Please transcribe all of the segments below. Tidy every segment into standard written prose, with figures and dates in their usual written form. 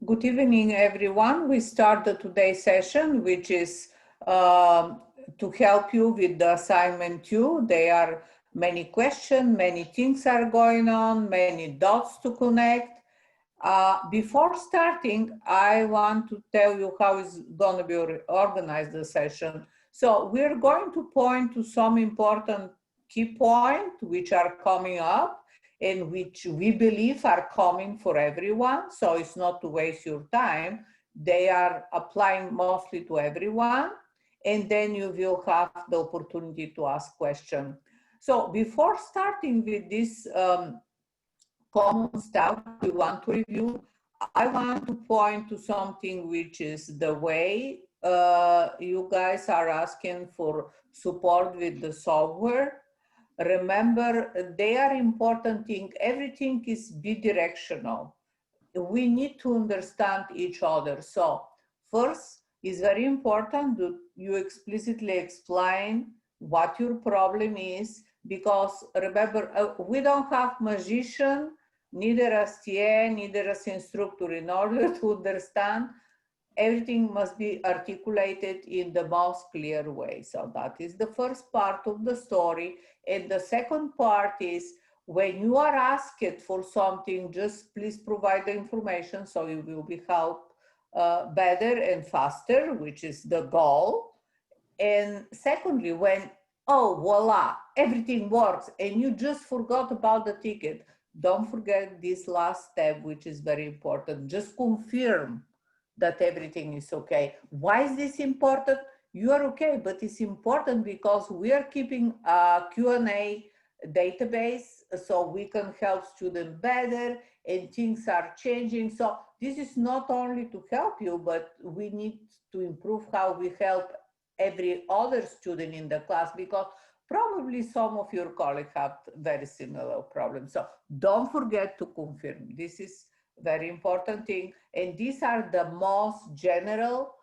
Good evening, everyone. We start today's session, which is to help you with the assignment 2. There are many questions, many things are going on, many dots to connect. Before starting, I want to tell you how it's going to be organized, the session. So we're going to point to some important key points which are coming up and which we believe are coming for everyone. So it's not to waste your time. They are applying mostly to everyone. And then you will have the opportunity to ask questions. So before starting with this common stuff we want to review, I want to point to something which is the way you guys are asking for support with the software. Remember, they are important thing. Everything is bidirectional. We need to understand each other. So first, it's very important that you explicitly explain what your problem is, because remember, we don't have magician, neither as TA, neither as instructor. In order to understand, everything must be articulated in the most clear way. So that is the first part of the story. And the second part is, when you are asked for something, just please provide the information so you will be helped better and faster, which is the goal. And secondly, when, oh, voila, everything works and you just forgot about the ticket, don't forget this last step, which is very important. Just confirm that everything is okay. Why is this important? You are okay, but it's important because we are keeping a Q&A database so we can help students better, and things are changing. So this is not only to help you, but we need to improve how we help every other student in the class, because probably some of your colleagues have very similar problems. So don't forget to confirm. This is very important thing. And these are the most general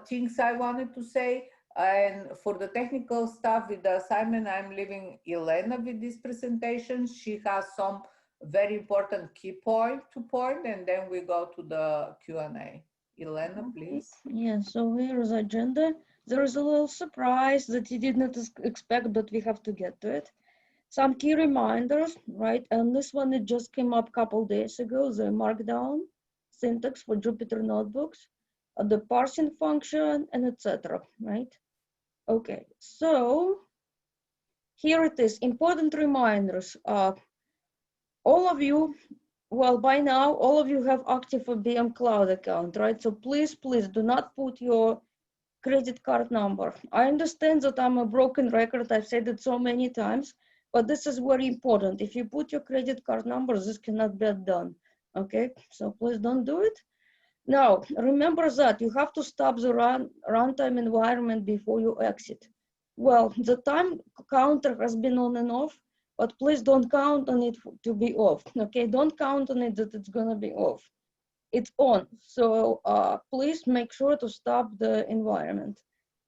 things I wanted to say. And for the technical stuff with the assignment, I'm leaving Elena with this presentation. She has some very important key point to point, and then we go to the Q&A. Elena, please. Yeah, so here's the agenda. There is a little surprise that you did not expect, but we have to get to it. Some key reminders, right? And this one, it just came up a couple days ago, the Markdown syntax for Jupyter notebooks, the parsing function, and etc., right? Okay, so here it is, important reminders. All of you, well, by now, all of you have active IBM Cloud account, right? So please, please do not put your credit card number. I understand that I'm a broken record. I've said it so many times, but this is very important. If you put your credit card number, this cannot be done, okay? So please don't do it. Now, remember that you have to stop the runtime environment before you exit. Well, the time counter has been on and off, but please don't count on it to be off, okay? Don't count on it that it's gonna be off. It's on, so please make sure to stop the environment.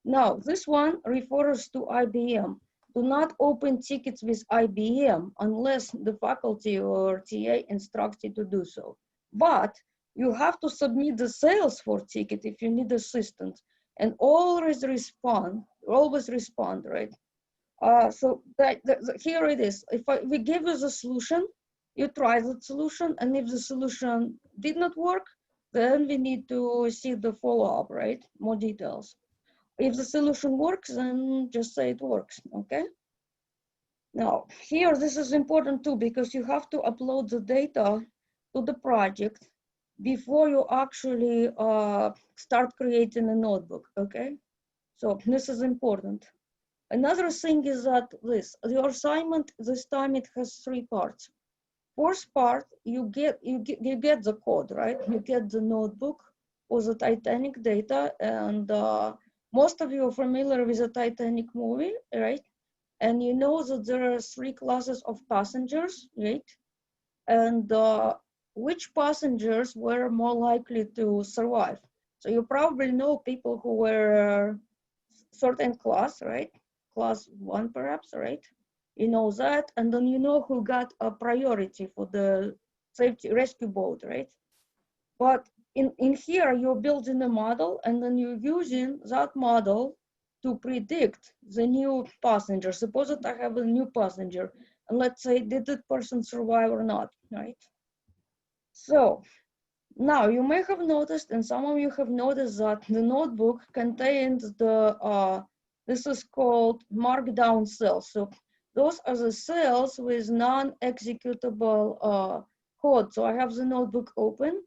Now, this one refers to IBM. Do not open tickets with IBM unless the faculty or TA instructs you to do so. But you have to submit the Salesforce ticket if you need assistance, and always respond, right? So here it is. If we give you the solution, you try the solution, and if the solution did not work, then we need to see the follow-up, right? More details. If the solution works, then just say it works, okay? Now, here, this is important too, because you have to upload the data to the project before you actually start creating a notebook, okay? So this is important. Another thing is that your assignment, this time it has 3 parts. First part, you get the code, right? You get the notebook or the Titanic data, and most of you are familiar with the Titanic movie, right? And you know that there are 3 classes of passengers, right? And which passengers were more likely to survive? So you probably know people who were certain class, right? Class 1 perhaps, right? You know that, and then you know who got a priority for the safety rescue boat, right? But in here, you're building a model, and then you're using that model to predict the new passenger. Suppose that I have a new passenger, and let's say, did that person survive or not, right? So now you may have noticed, and some of you have noticed, that the notebook contains the, this is called Markdown cells. So those are the cells with non-executable code. So I have the notebook open.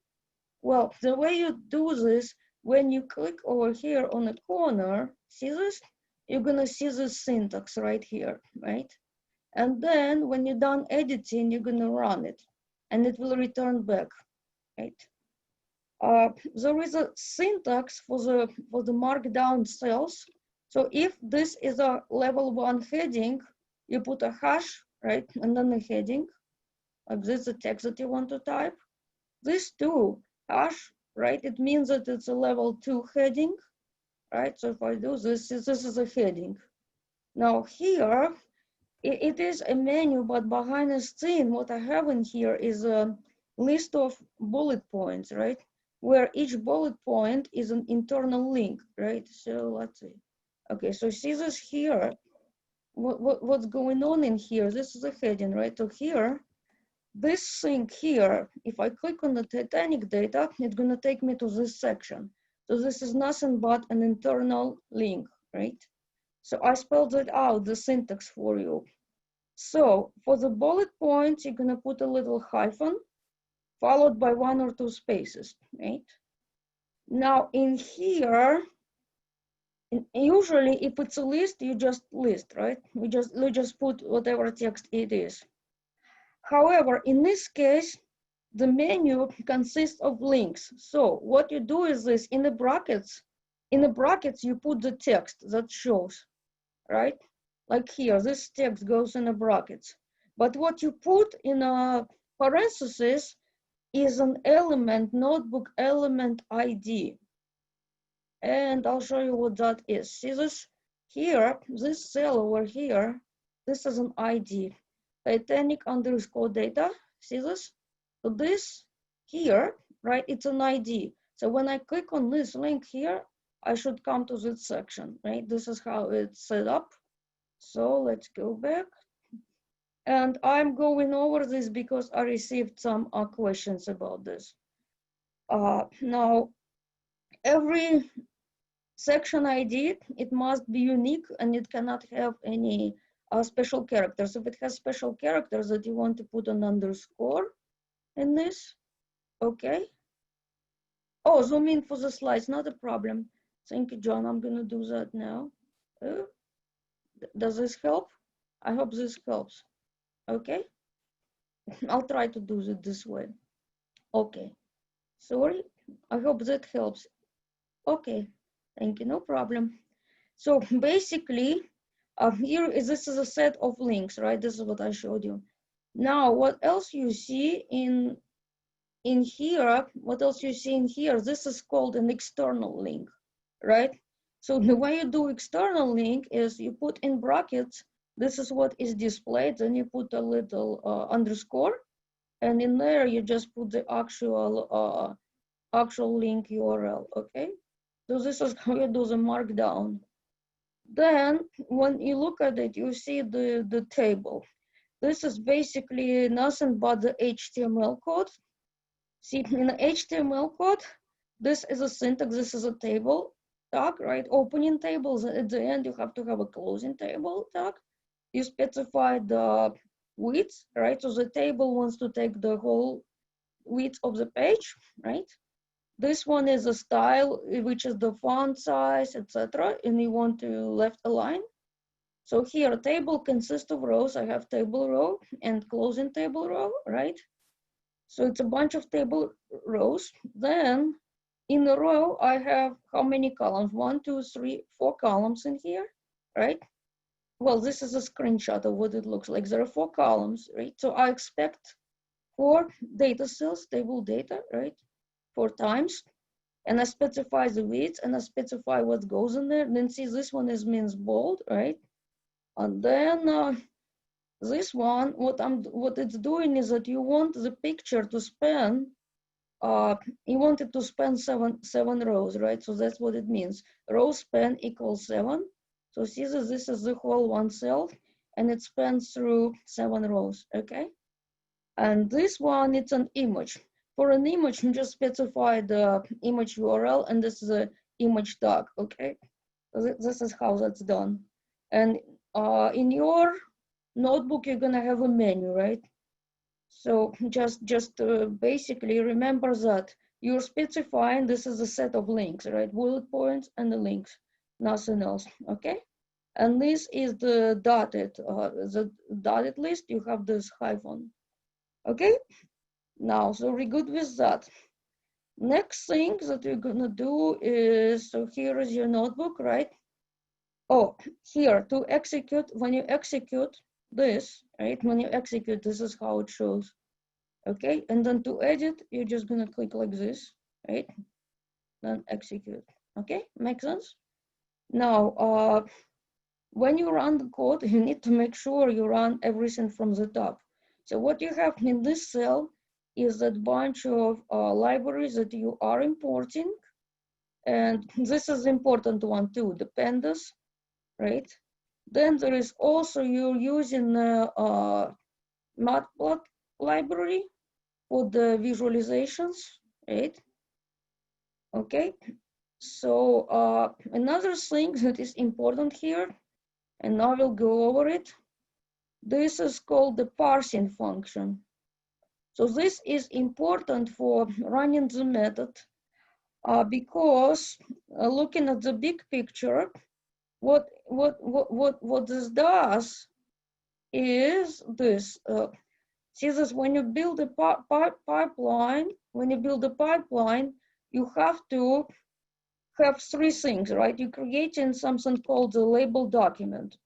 Well, the way you do this, when you click over here on the corner, see this? You're gonna see the syntax right here, right? And then when you're done editing, you're gonna run it, and it will return back, right? There is a syntax for the Markdown cells. So if this is a level 1 heading, you put a hash, right, and then a heading, like this is the text that you want to type. This too, hash, right? It means that it's a level 2 heading, right? So if I do this is a heading. Now here, it is a menu, but behind the scene, what I have in here is a list of bullet points, right? Where each bullet point is an internal link, right? So let's see. Okay, so see this here, what's going on in here? This is a heading, right? So here, this thing here, if I click on the Titanic data, it's gonna take me to this section. So this is nothing but an internal link, right? So I spelled it out, the syntax for you. So for the bullet points, you're gonna put a little hyphen, followed by 1 or 2 spaces, right? Now in here, usually if it's a list, you just list, right? We just put whatever text it is. However, in this case, the menu consists of links. So what you do is this, in the brackets, you put the text that shows, right? Like here, this text goes in the brackets. But what you put in a parenthesis is an element, notebook element ID. And I'll show you what that is. See this here, this cell over here, this is an ID, Titanic _ data. See this? So this here, right, it's an ID. So when I click on this link here, I should come to this section, right? This is how it's set up. So let's go back. And I'm going over this because I received some questions about this. Now, every section ID, it must be unique, and it cannot have any special characters. If it has special characters that you want to put an underscore in this, okay. Oh, zoom in for the slides, not a problem. Thank you, John. I'm gonna do that now. Does this help? I hope this helps. Okay, I'll try to do it this way. Okay, sorry, I hope that helps. Okay, thank you, no problem. So basically, this is a set of links, right? This is what I showed you. Now, what else you see in here, this is called an external link, right? So the way you do external link is you put in brackets, this is what is displayed, then you put a little underscore, and in there you just put the actual link URL, okay? So this is how you do the markdown. Then when you look at it, you see the table. This is basically nothing but the HTML code. See, in the HTML code, this is a syntax, this is a table tag, right? Opening tables, at the end, you have to have a closing table tag. You specify the width, right? So the table wants to take the whole width of the page, right? This one is a style, which is the font size, etc. And you want to left align. So here, a table consists of rows. I have table row and closing table row, right? So it's a bunch of table rows. Then in a row, I have how many columns? 1, 2, 3, 4 columns in here, right? Well, this is a screenshot of what it looks like. There are 4 columns, right? So I expect 4 data cells, table data, right? 4 times. And I specify the width, and I specify what goes in there. Then see, this one means bold, right? And then this one, what it's doing is that you want the picture to span you wanted to span seven rows, right? So that's what it means. Row span equals 7. So see that this is the whole one cell, and it spans through 7 rows, okay? And this one, it's an image. For an image, you just specify the image URL, and this is an image tag, okay? So this is how that's done. And in your notebook, you're gonna have a menu, right? So just basically remember that you're specifying this is a set of links, right? Bullet points and the links, nothing else, okay? And this is the dotted list. You have this hyphen, okay? Now, so we're good with that. Next thing that we're gonna do is, so here is your notebook, right? Oh, here to execute, when you execute this, right? When you execute, this is how it shows. Okay, and then to edit, you're just gonna click like this, right? Then execute. Okay, makes sense? Now, when you run the code, you need to make sure you run everything from the top. So what you have in this cell is that bunch of libraries that you are importing. And this is the important one too, the pandas, right? Then there is also, you're using Matplotlib library for the visualizations, right? Okay, so another thing that is important here, and I will go over it, this is called the parsing function. So this is important for running the method because looking at the big picture, what this does is this. See this, when you build a pipeline, you have to have 3 things, right? You're creating something called the label document.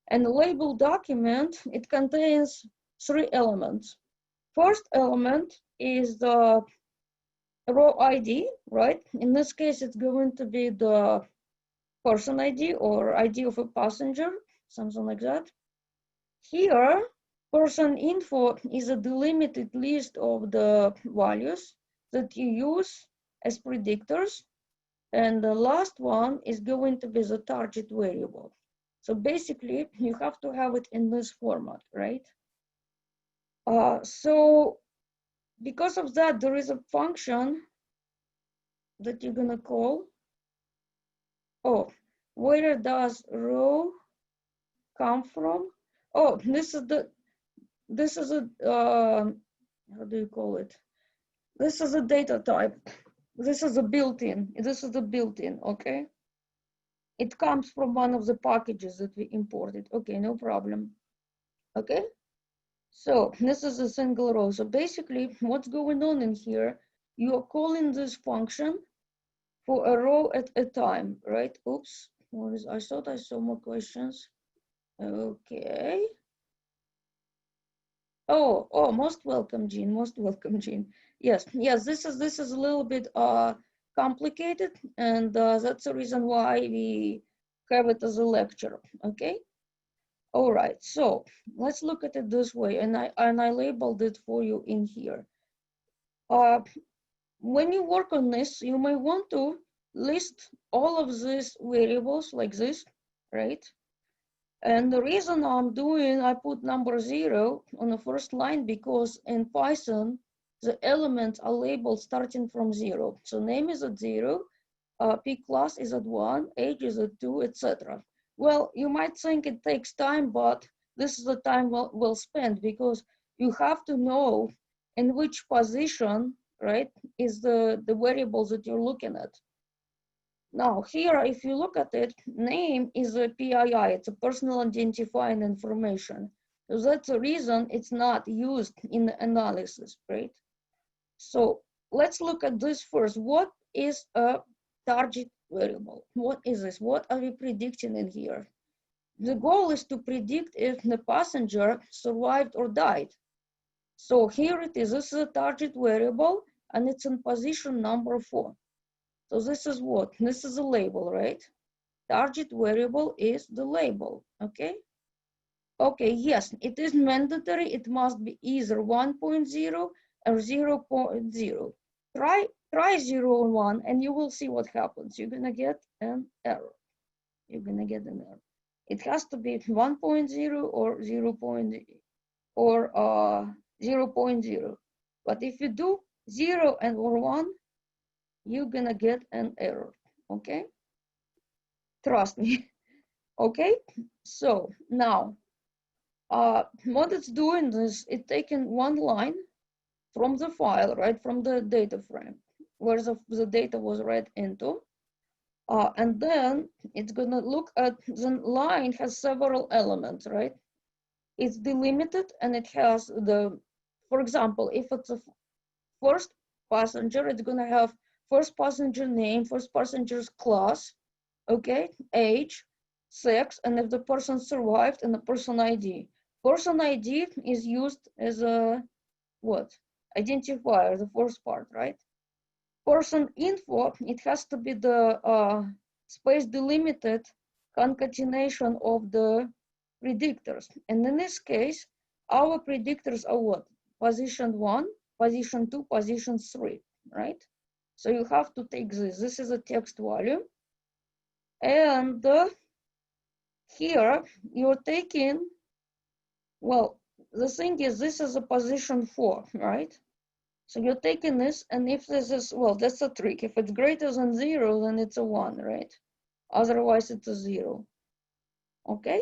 And the label document, it contains 3 elements. First element is the row ID, right? In this case, it's going to be the person ID or ID of a passenger, something like that. Here, person info is a delimited list of the values that you use as predictors. And the last one is going to be the target variable. So basically, you have to have it in this format, right? So because of that, there is a function that you're gonna call. Oh, where does row come from? Oh, this is a, how do you call it? This is a data type. This is a built-in, okay? It comes from one of the packages that we imported. Okay, no problem. Okay, so this is a single row. So basically what's going on in here, you are calling this function for a row at a time, right? Oops, I thought I saw more questions. Okay. Oh, most welcome, Jean. Most welcome, Jean. Yes, this is a little bit complicated, and that's the reason why we have it as a lecture. Okay. All right. So let's look at it this way, and I labeled it for you in here. When you work on this, you may want to list all of these variables like this, right? And the reason I put number 0 on the first line because in Python, the elements are labeled starting from 0. So name is at 0, P class is at 1, age is at 2, etc. Well, you might think it takes time, but this is the time well spent because you have to know in which position, right, is the variables that you're looking at. Now here, if you look at it, name is a PII, it's a personal identifying information. So that's the reason it's not used in the analysis, right? So let's look at this first. What is a target variable? What is this? What are we predicting in here? The goal is to predict if the passenger survived or died. So here it is, this is a target variable and it's in position number 4. So this is what? This is a label, right? Target variable is the label, okay? Okay, yes, it is mandatory. It must be either 1.0 or 0.0. Try 0 and 1, and you will see what happens. You're gonna get an error. You're gonna get an error. It has to be 1.0 or 0. Or 0.0. But if you do 0 and or 1, you're gonna get an error. Okay? Trust me. Okay? So now, what it's doing is it's taking one line from the file, right, from the data frame, where the data was read into. And then it's gonna look at the line has several elements, right? It's delimited and it has for example, if it's a first passenger, it's gonna have first passenger name, first passenger's class, okay, age, sex, and if the person survived, and the person ID. Person ID is used as a what? Identifier, the first part, right? Person info, it has to be the space delimited concatenation of the predictors. And in this case, our predictors are what? Position 1, position 2, position 3, right? So you have to take this. This is a text value. And here you're taking, well, the thing is, this is a position 4, right? So you're taking this, and if this is, well, that's a trick. If it's greater than 0, then it's a 1, right? Otherwise, it's a 0. Okay?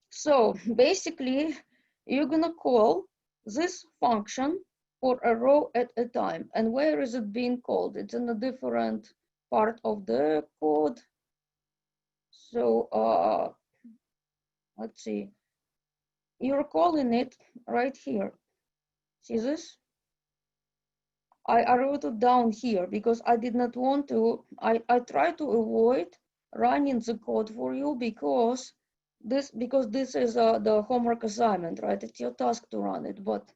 So basically, you're gonna call this function for a row at a time. And where is it being called? It's in a different part of the code. So let's see. You're calling it right here. See this? I wrote it down here because I did not want to, I try to avoid running the code for you because this is the homework assignment, right? It's your task to run it, but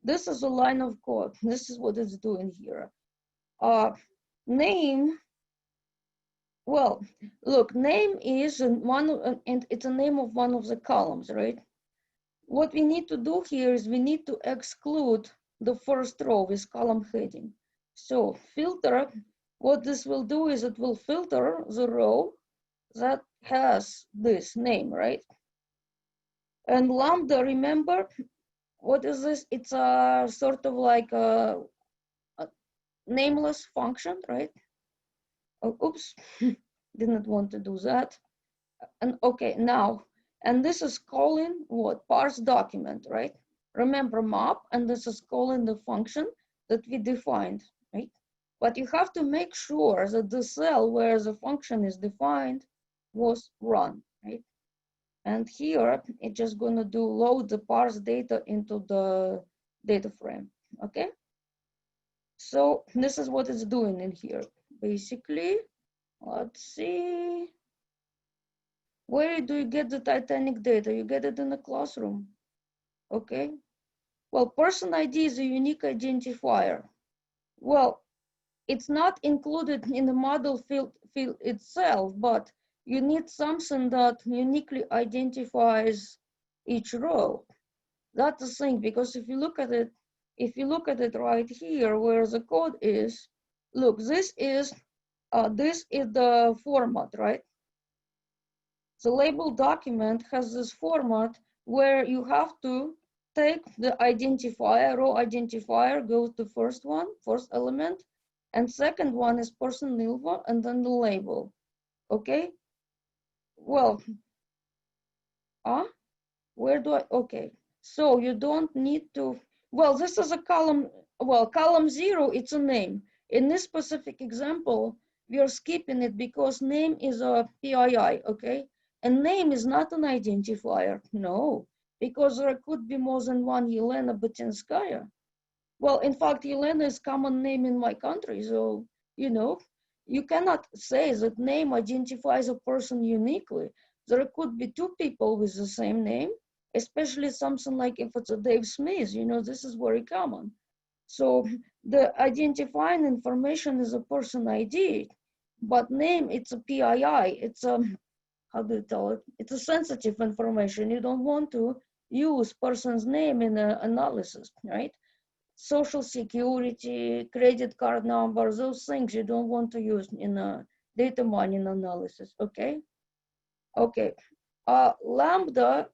this is a line of code. This is what it's doing here. Name, well, look, name is and it's a name of one of the columns, right? What we need to do here is we need to exclude the first row with column heading. So filter, what this will do is it will filter the row that has this name, right? And lambda, remember, what is this? It's a sort of like a nameless function, right? Oh, oops, didn't want to do that. And okay, now, and this is calling what? Parse document, right? Remember map, and this is calling the function that we defined, right? But you have to make sure that the cell where the function is defined was run, right? And here, it's just gonna do load the parse data into the data frame, okay? So this is what it's doing in here. Basically, let's see. Where do you get the Titanic data? You get it in the classroom, okay? Well, person ID is a unique identifier. Well, it's not included in the model field itself, but you need something that uniquely identifies each row. That's the thing, because if you look at it right here, where the code is, look, this is the format, right? The label document has this format where you have to take the identifier, row identifier goes to first element, and second one is person info, and then the label, okay? Well, where do I, okay. So you don't need to, well, this is a column, well, column 0, it's a name. In this specific example, we are skipping it because name is a PII, okay? And name is not an identifier, no, because there could be more than one Yelena Batinskaya. Well, in fact, Yelena is common name in my country, so, you know, you cannot say that name identifies a person uniquely. There could be two people with the same name, especially something like if it's a Dave Smith, you know, this is very common. So the identifying information is a person ID, but name, it's a PII, it's a, how do you tell it? It's a sensitive information. You don't want to use person's name in an analysis, right? social security, credit card number, those things you don't want to use in a data mining analysis, okay? Okay, lambda,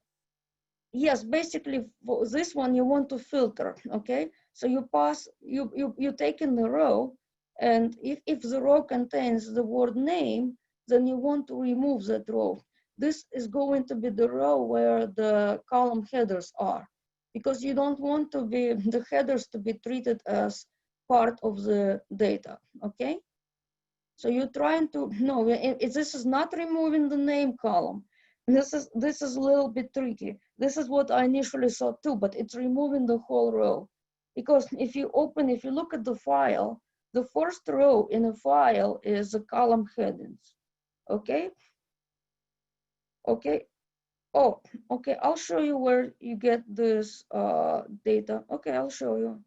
yes, basically for this one you want to filter, okay? So you pass, you take in the row, and if the row contains the word name, then you want to remove that row. This is going to be the row where the column headers are, because you don't want to be the headers to be treated as part of the data, okay? So you're trying to, no, this is not removing the name column. This is a little bit tricky. This is what I initially thought too, but it's removing the whole row. Because if you look at the file, the first row in a file is the column headings, okay? Okay, oh, okay, I'll show you where you get this data. Okay, I'll show you.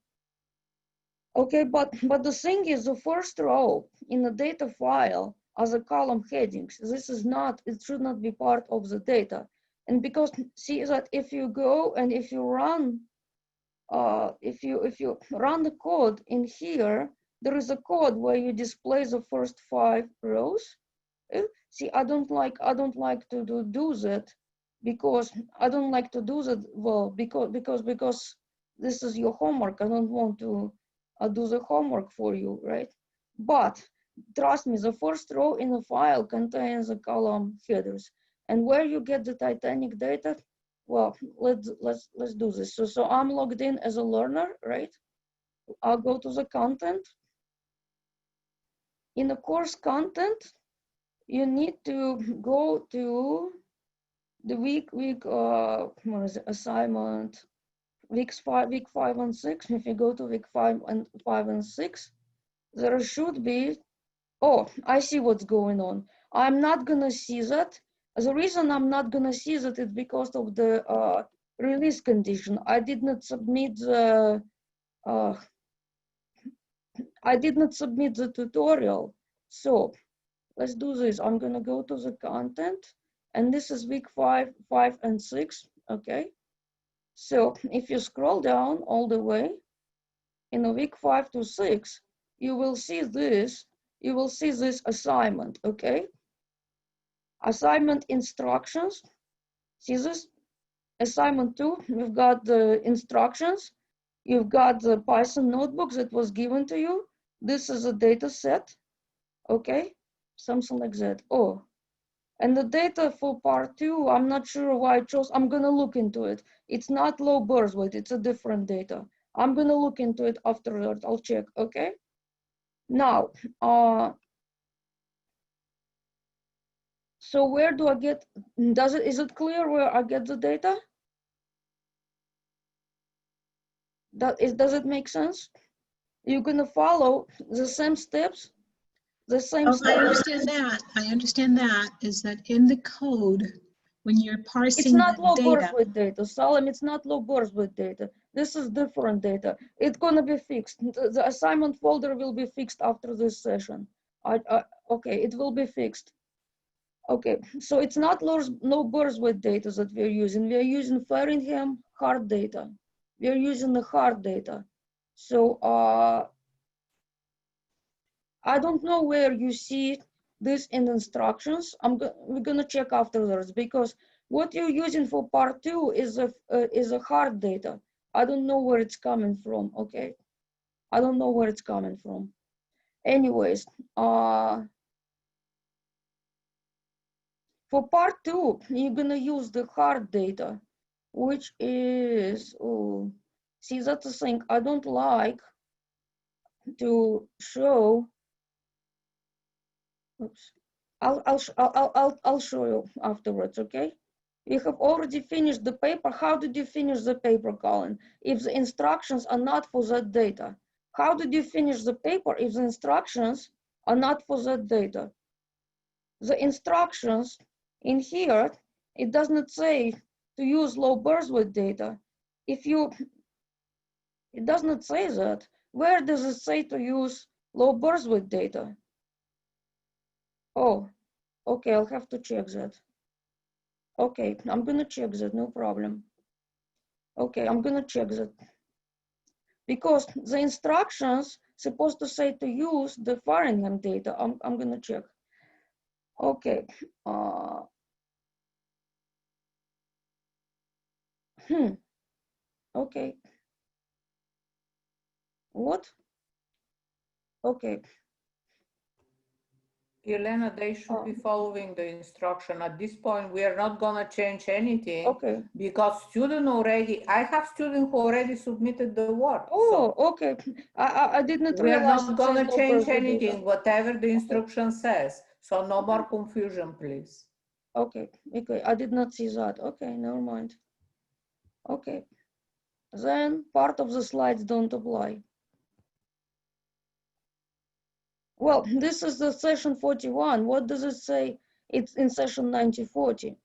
Okay, but the thing is, the first row in the data file as a column headings, this is not, it should not be part of the data. And because, see that if you go and if you run, if you run the code in here, there is a code where you display the first 5 rows. See, I don't like to do that, because I don't like to do that, well, because this is your homework. I don't want to do the homework for you, right? But trust me, the first row in the file contains the column headers. And where you get the Titanic data, well, let's do this. So I'm logged in as a learner, right? I'll go to the content. In the course content, you need to go to the week what is it, assignment, week 5 and 6. If you go to week 5 and 6, there should be, oh, I see what's going on. I'm not gonna see that. The reason I'm not gonna see that is because of the release condition. I did not submit the tutorial. So let's do this. I'm gonna go to the content, and this is week 5 and 6, okay? So if you scroll down all the way, in the week 5 to 6, you will see this assignment, okay? Assignment instructions. See this? Assignment 2, we've got the instructions. You've got the Python notebook that was given to you. This is a data set, okay? Something like that. Oh, and the data for part 2, I'm not sure why I chose. I'm gonna look into it. It's not low birth weight, it's a different data. I'm gonna look into it afterward. I'll check, okay? Now, so where do I get, is it clear where I get the data? Does it make sense? You're gonna follow the same steps, the same steps. I understand that. I understand that is that in the code, when you're parsing it's not low data, birth weight data, Salim. It's not low birth weight data. This is different data. It's gonna be fixed. The assignment folder will be fixed after this session. Okay, it will be fixed. Okay, so it's not no birth weight data that we're using. We're using Faringham hard data. We're using the hard data. So I don't know where you see this in instructions. We're gonna check afterwards, because what you're using for part 2 is a hard data. I don't know where it's coming from. Okay, I don't know where it's coming from. Anyways, for part 2, you're gonna use the hard data, which is, oh, see, that's the thing. I don't like to show. Oops. I'll show you afterwards, okay? You have already finished the paper. How did you finish the paper, Colin? If the instructions are not for that data. How did you finish the paper if the instructions are not for that data? The instructions in here, it does not say to use low birth weight data. It does not say that. Where does it say to use low birth weight data? Oh, okay, I'll have to check that. Okay, I'm gonna check that, no problem. Okay, I'm gonna check that. because the instructions supposed to say to use the Fahrenheit data. I'm gonna check. Okay. Okay. What? Okay. Elena, they should be following the instruction. At this point, we are not gonna change anything. Okay. Because I have students who already submitted the work. Oh, okay. I did not We are realize not gonna change anything, data. whatever the instruction says. So no more confusion, please. Okay, okay, I did not see that. Okay, never mind. Okay, then part of the slides don't apply. Well, this is the session 41. What does it say? It's in session 9040.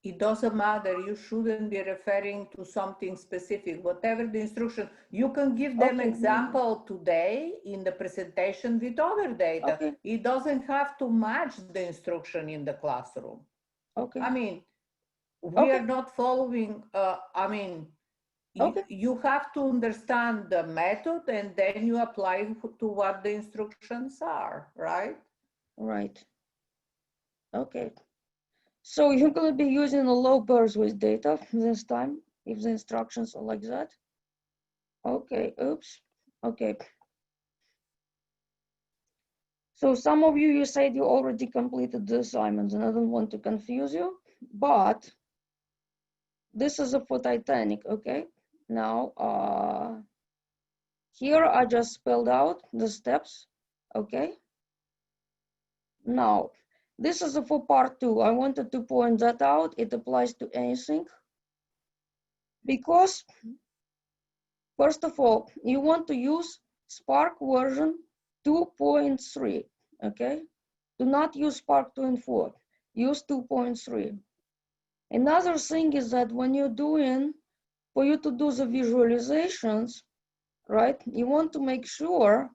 It doesn't matter. You shouldn't be referring to something specific. Whatever the instruction, you can give them example today in the presentation with other data. Okay. It doesn't have to match the instruction in the classroom. Okay. I mean, we are not following, you have to understand the method and then you apply to what the instructions are, right? Right. Okay. So you're going to be using a low burst with data this time, if the instructions are like that. Okay, oops. Okay. So some of you said you already completed the assignments, and I don't want to confuse you, but this is for Titanic, okay? Now, here I just spelled out the steps, okay? Now, this is for part 2. I wanted to point that out. It applies to anything. Because, first of all, you want to use Spark version 2.3, okay? Do not use Spark 2.4. Use 2.3. Another thing is that when you're doing, for you to do the visualizations, right, you want to make sure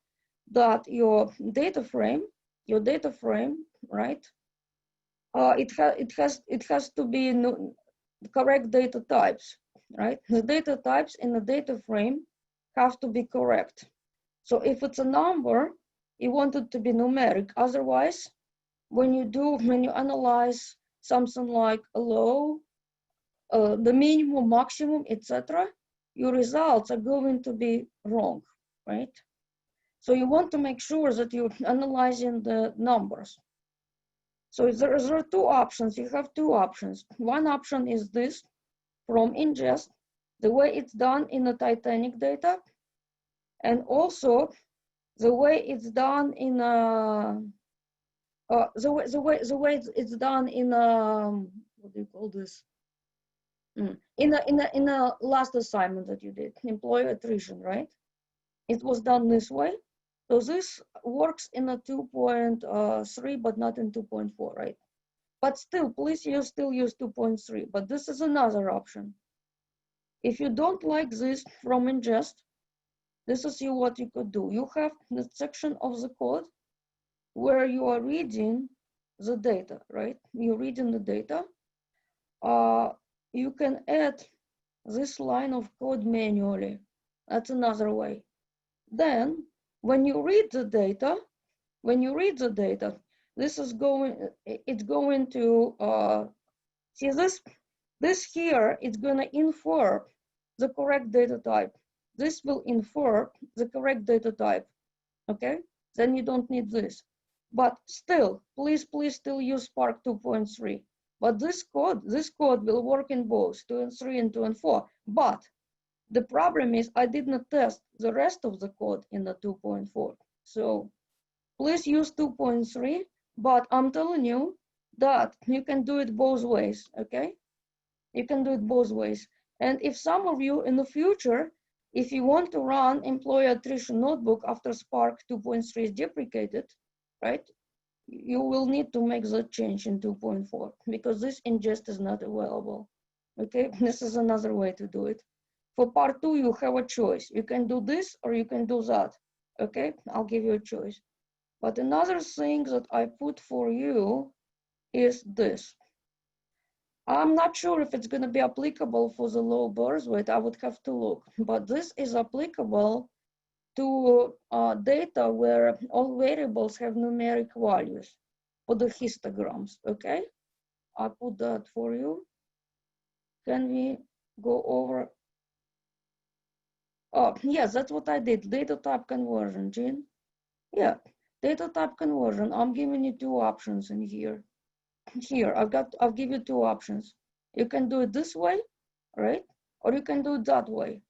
that your data frame, right, it has to be correct data types, right? The data types in the data frame have to be correct. So if it's a number, you want it to be numeric. Otherwise, when you analyze something like a low, the minimum, maximum, etc., your results are going to be wrong, right? So you want to make sure that you're analyzing the numbers. So there are two options. You have two options. One option is this, from ingest, the way it's done in the Titanic data, and also the way it's done in the way it's done in what do you call this? In the last assignment that you did, employee attrition, right? It was done this way. So this works in a 2.3, but not in 2.4, right? But still, please still use 2.3, but this is another option. If you don't like this from ingest, this is what you could do. You have the section of the code where you are reading the data, right? You're reading the data. You can add this line of code manually. That's another way. Then, when you read the data, this is it's going to, see this here, it's gonna infer the correct data type. This will infer the correct data type, okay? Then you don't need this. But still, please still use Spark 2.3. But this code will work in both 2.3 and 2.4. But the problem is I did not test the rest of the code in the 2.4. So please use 2.3, but I'm telling you that you can do it both ways, okay? You can do it both ways. And if some of you in the future, if you want to run employee attrition notebook after Spark 2.3 is deprecated, right? You will need to make that change in 2.4 because this ingest is not available, okay? This is another way to do it. For part 2, you have a choice. You can do this or you can do that, okay? I'll give you a choice. But another thing that I put for you is this. I'm not sure if it's going to be applicable for the low birth weight. I would have to look, but this is applicable to data where all variables have numeric values for the histograms, okay? I put that for you. Can we go over? Oh, yes, that's what I did. Data type conversion, Jean. Yeah, data type conversion. I'm giving you two options in here. Here, I'll give you two options. You can do it this way, right? Or you can do it that way.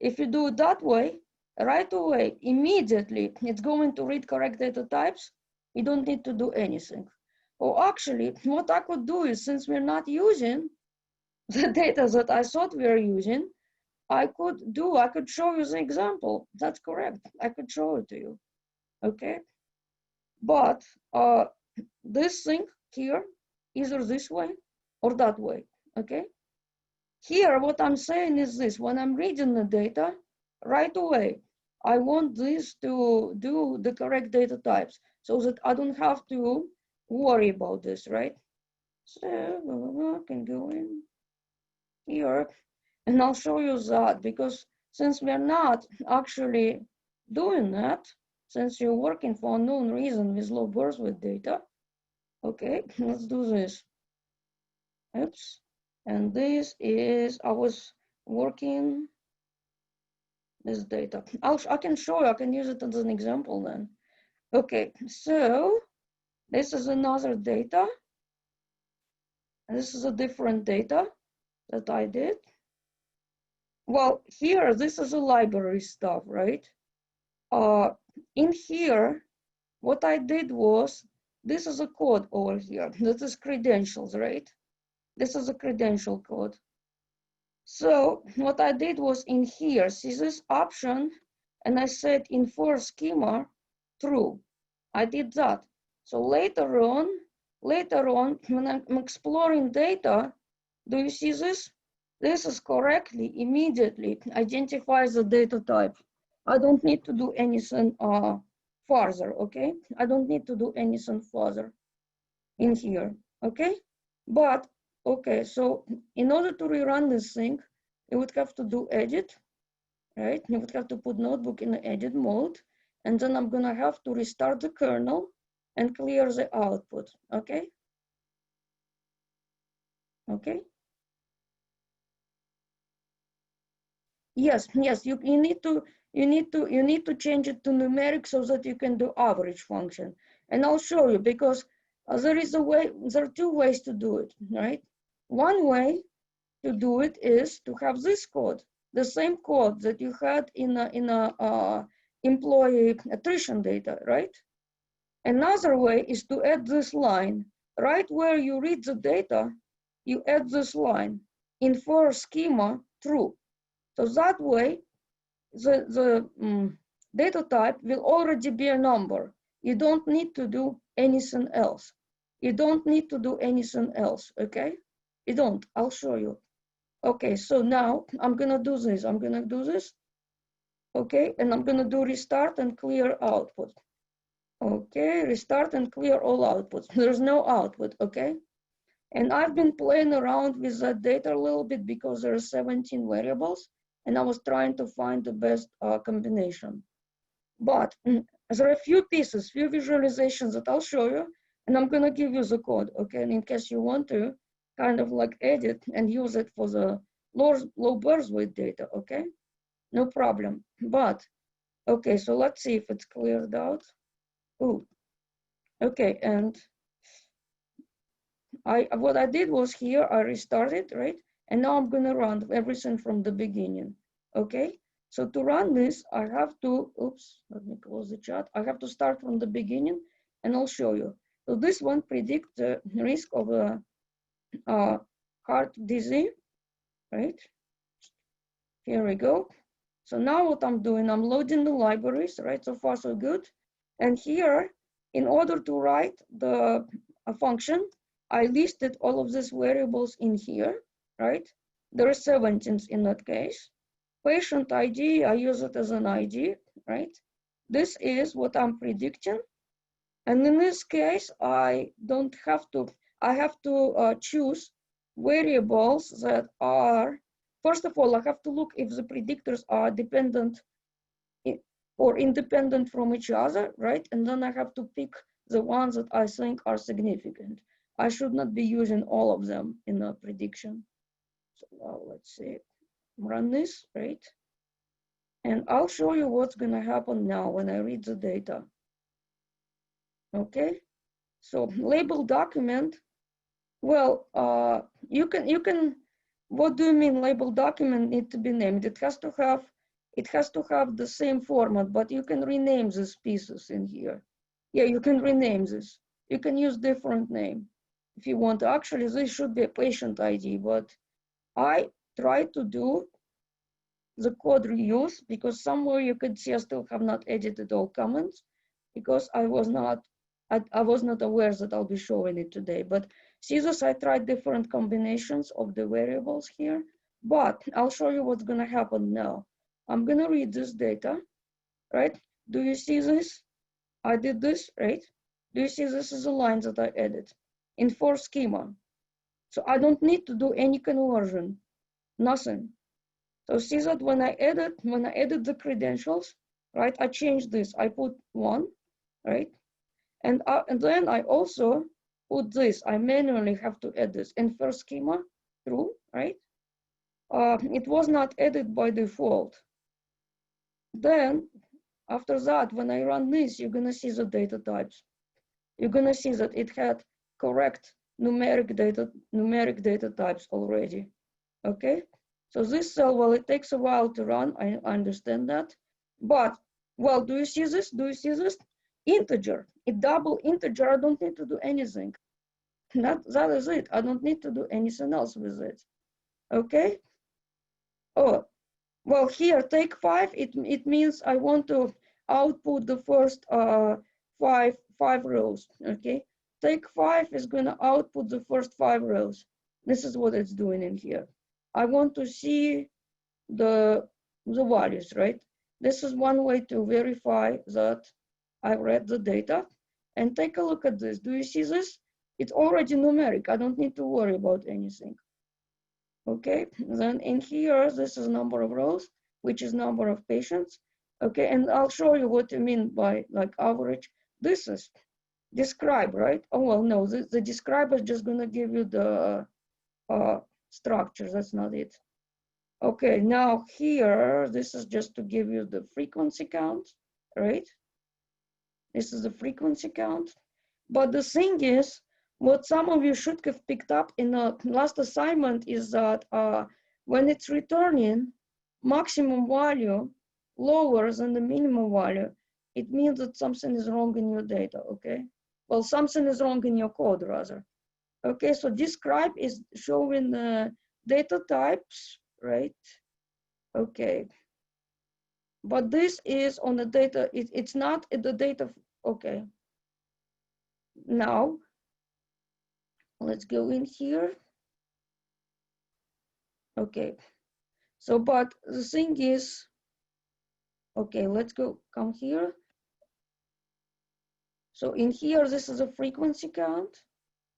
If you do it that way, right away, immediately, it's going to read correct data types. You don't need to do anything. Or actually, what I could do is, since we're not using the data that I thought we were using, I could show you the example. That's correct. I could show it to you, okay? But this thing here, either this way or that way, okay? Here, what I'm saying is this: when I'm reading the data, right away, I want this to do the correct data types so that I don't have to worry about this, right? So I can go in here and I'll show you that, because since we're not actually doing that, since you're working for unknown reason with low birth weight data, okay, let's do this. Oops. And this is, I was working this data. I can show you, I can use it as an example then. Okay, so this is another data. This is a different data that I did. Well, here, this is a library stuff, right? In here, what I did was, this is a code over here. This is credentials, right? This is a credential code. So what I did was in here, see this option, and I said infer schema true. I did that. So later on, when I'm exploring data, do you see this? This is correctly, immediately identifies the data type. I don't need to do anything further, okay? I don't need to do anything further in here, okay? But, okay, so in order to rerun this thing, you would have to do edit, right? You would have to put notebook in the edit mode, and then I'm gonna have to restart the kernel and clear the output, okay? Okay. Yes, you need to change it to numeric so that you can do average function. And I'll show you, because there are two ways to do it, right? One way to do it is to have this code, the same code that you had in a employee attrition data, right? Another way is to add this line right where you read the data. You add this line, infer schema true. So that way, the data type will already be a number. You don't need to do anything else. You don't need to do anything else, okay? You don't, I'll show you. Okay, so now I'm gonna do this. I'm gonna do this, okay? And I'm gonna do restart and clear output. Okay, restart and clear all outputs. There's no output, okay? And I've been playing around with that data a little bit because there are 17 variables, and I was trying to find the best combination. But there are a few pieces, few visualizations that I'll show you, and I'm gonna give you the code, okay? And in case you want to kind of like edit and use it for the low birth weight data, okay? No problem. But, okay, so let's see if it's cleared out. Oh, okay, and what I did was here, I restarted, right? And now I'm gonna run everything from the beginning, okay? So to run this, I have to, oops, let me close the chat. I have to start from the beginning and I'll show you. So this one predicts the risk of a heart disease, right? Here we go. So now what I'm doing, I'm loading the libraries, right? So far so good. And here, in order to write the function, I listed all of these variables in here, right? There are 17 in that case. Patient ID, I use it as an ID, right? This is what I'm predicting. And in this case, I don't have to, I have to choose variables that are, first of all, I have to look if the predictors are dependent or independent from each other, right? And then I have to pick the ones that I think are significant. I should not be using all of them in a prediction. So now let's see, run this, right? And I'll show you what's gonna happen now when I read the data. Okay, so label document. Well, you can, what do you mean label document need to be named? It has to have the same format, but you can rename these pieces in here. Yeah, you can rename this. You can use different name if you want. Actually, this should be a patient ID, but I try to do the code reuse because somewhere you could see I still have not edited all comments because I was not aware that I'll be showing it today. But see this, I tried different combinations of the variables here, but I'll show you what's gonna happen now. I'm gonna read this data, right? Do you see this? I did this, right? Do you see this is the lines that I added in for schema? So I don't need to do any conversion, nothing. So see that when I edit the credentials, right? I changed this, I put 1, right? And then I also put this, I manually have to add this in first schema, true, right? It was not added by default. Then after that, when I run this, you're gonna see the data types. You're gonna see that it had correct numeric data types already, okay? So this cell, well, it takes a while to run, I understand that. But, well, do you see this? Do you see this? Integer, a double integer, I don't need to do anything. That is it, I don't need to do anything else with it, okay? Oh, well, here, take 5, it means I want to output the first five rows, okay? Take 5 is gonna output the first 5 rows. This is what it's doing in here. I want to see the values, right? This is one way to verify that I read the data. And take a look at this. Do you see this? It's already numeric. I don't need to worry about anything. Okay, then in here, this is number of rows, which is number of patients. Okay, and I'll show you what you mean by like average. This is describe, right? Oh, well, no, the describe is just gonna give you the structure, that's not it. Okay, now here, this is just to give you the frequency count, right? This is the frequency count. But the thing is, what some of you should have picked up in the last assignment is that when it's returning maximum value lower than the minimum value, it means that something is wrong in your data, okay? Well, something is wrong in your code, rather. Okay, so describe is showing the data types, right? Okay. But this is on the data, it's not in the data, okay. Now, let's go in here. Okay, so, but the thing is, okay, let's come here. So in here, this is a frequency count,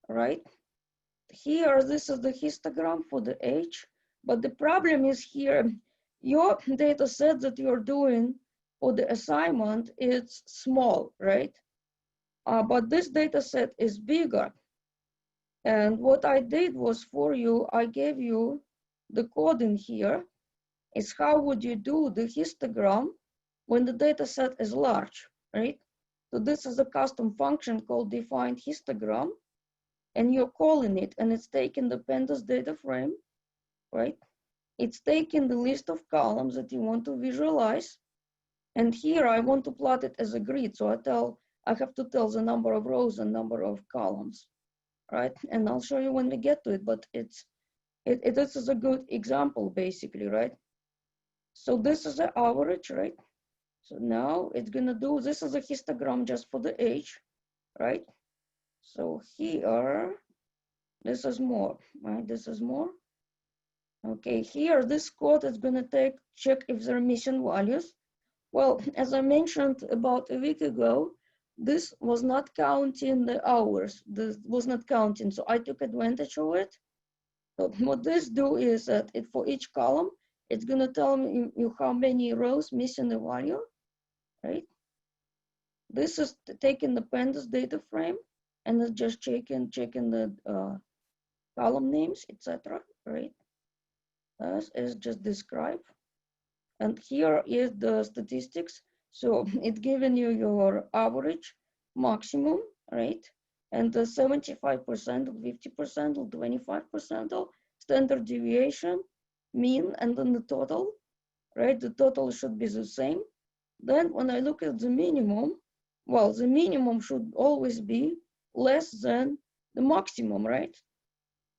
right? Here, this is the histogram for the age, but the problem is here, your data set that you're doing for the assignment is small, right? But this data set is bigger. And what I did was for you, I gave you the code in here, is how would you do the histogram when the data set is large, right? So this is a custom function called defined histogram, and you're calling it, and it's taking the pandas data frame, right? It's taking the list of columns that you want to visualize, and here I want to plot it as a grid, so I have to tell the number of rows and number of columns, right? And I'll show you when we get to it, but this is a good example, basically, right? So this is the average, right? So now it's gonna do, this is a histogram just for the age, right? So here, this is more, right? This is more. Okay, here, this code is gonna check if there are missing values. Well, as I mentioned about a week ago, this was not counting the hours. This was not counting, so I took advantage of it. So what this do is that for each column, it's gonna tell you how many rows missing the value, right? This is taking the pandas data frame and it's just checking the column names, etc. Right? As is just described. And here is the statistics. So it's giving you your average, maximum, right? And the 75%, 50%, or 25% of standard deviation, mean, and then the total, right? The total should be the same. Then when I look at the minimum, well, the minimum should always be less than the maximum, right?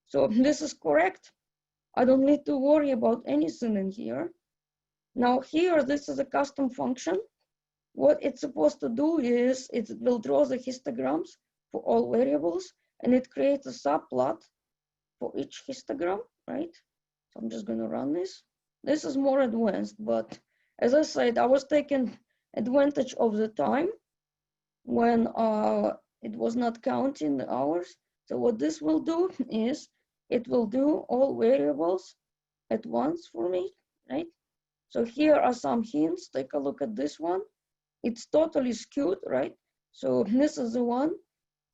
So this is correct. I don't need to worry about anything in here. Now here, this is a custom function. What it's supposed to do is it will draw the histograms for all variables, and it creates a subplot for each histogram, right? So I'm just gonna run this. This is more advanced, but as I said, I was taking advantage of the time when it was not counting the hours. So what this will do is it will do all variables at once for me, right? So here are some hints. Take a look at this one. It's totally skewed, right? So this is the one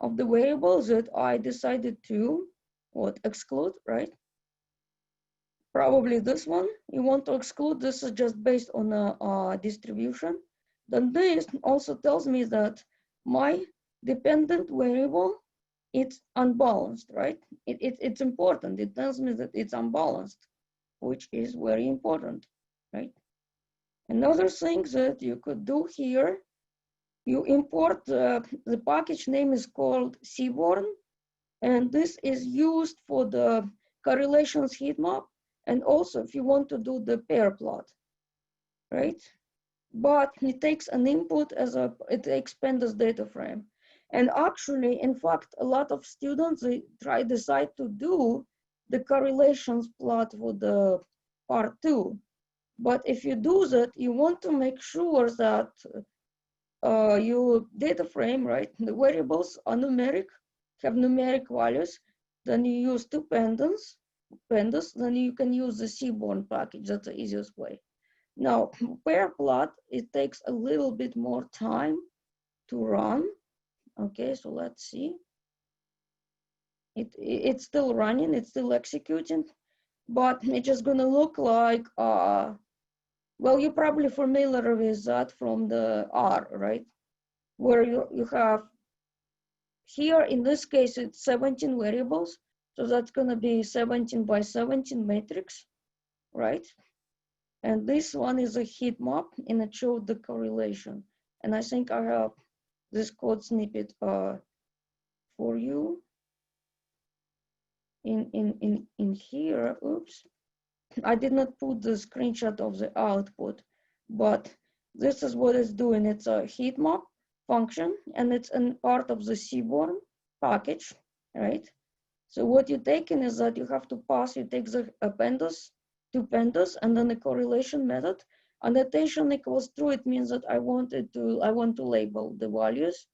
of the variables that I decided to exclude, right? Probably this one you want to exclude. This is just based on a distribution. Then this also tells me that my dependent variable, it's unbalanced, right? It's important. It tells me that it's unbalanced, which is very important, right? Another thing that you could do here, you import, the package name is called Seaborn, and this is used for the correlations heat map, and also if you want to do the pair plot, right? But it takes an input it takes pandas data frame. And actually, in fact, a lot of students, they decide to do the correlations plot for the part 2. But if you do that, you want to make sure that your data frame, right, the variables are numeric, have numeric values. Then you use two pandas, then you can use the Seaborn package. That's the easiest way. Now, pair plot, it takes a little bit more time to run. Okay, so let's see. It's still running, it's still executing, but it's just gonna look like, well, you're probably familiar with that from the R, right? Where you have, here in this case, it's 17 variables. So that's gonna be 17 by 17 matrix, right? And this one is a heat map, and it showed the correlation. And I think I have this code snippet for you in here. Oops, I did not put the screenshot of the output, but this is what it's doing. It's a heat map function, and it's a part of the Seaborn package, right? So what you're taking is that you have to pass, you take the pandas, two pandas, and then the correlation method. Annotation equals true, it means that I want to label the values.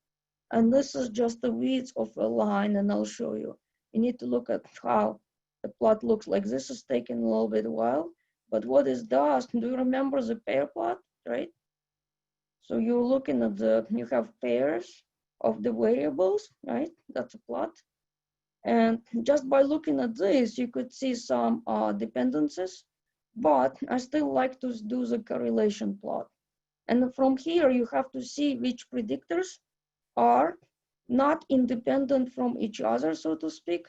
And this is just the width of a line, and I'll show you. You need to look at how the plot looks like. This is taking a little bit while, but what it does, do you remember the pair plot, right? So you're looking at you have pairs of the variables, right? That's a plot. And just by looking at this, you could see some dependencies, but I still like to do the correlation plot. And from here, you have to see which predictors are not independent from each other, so to speak.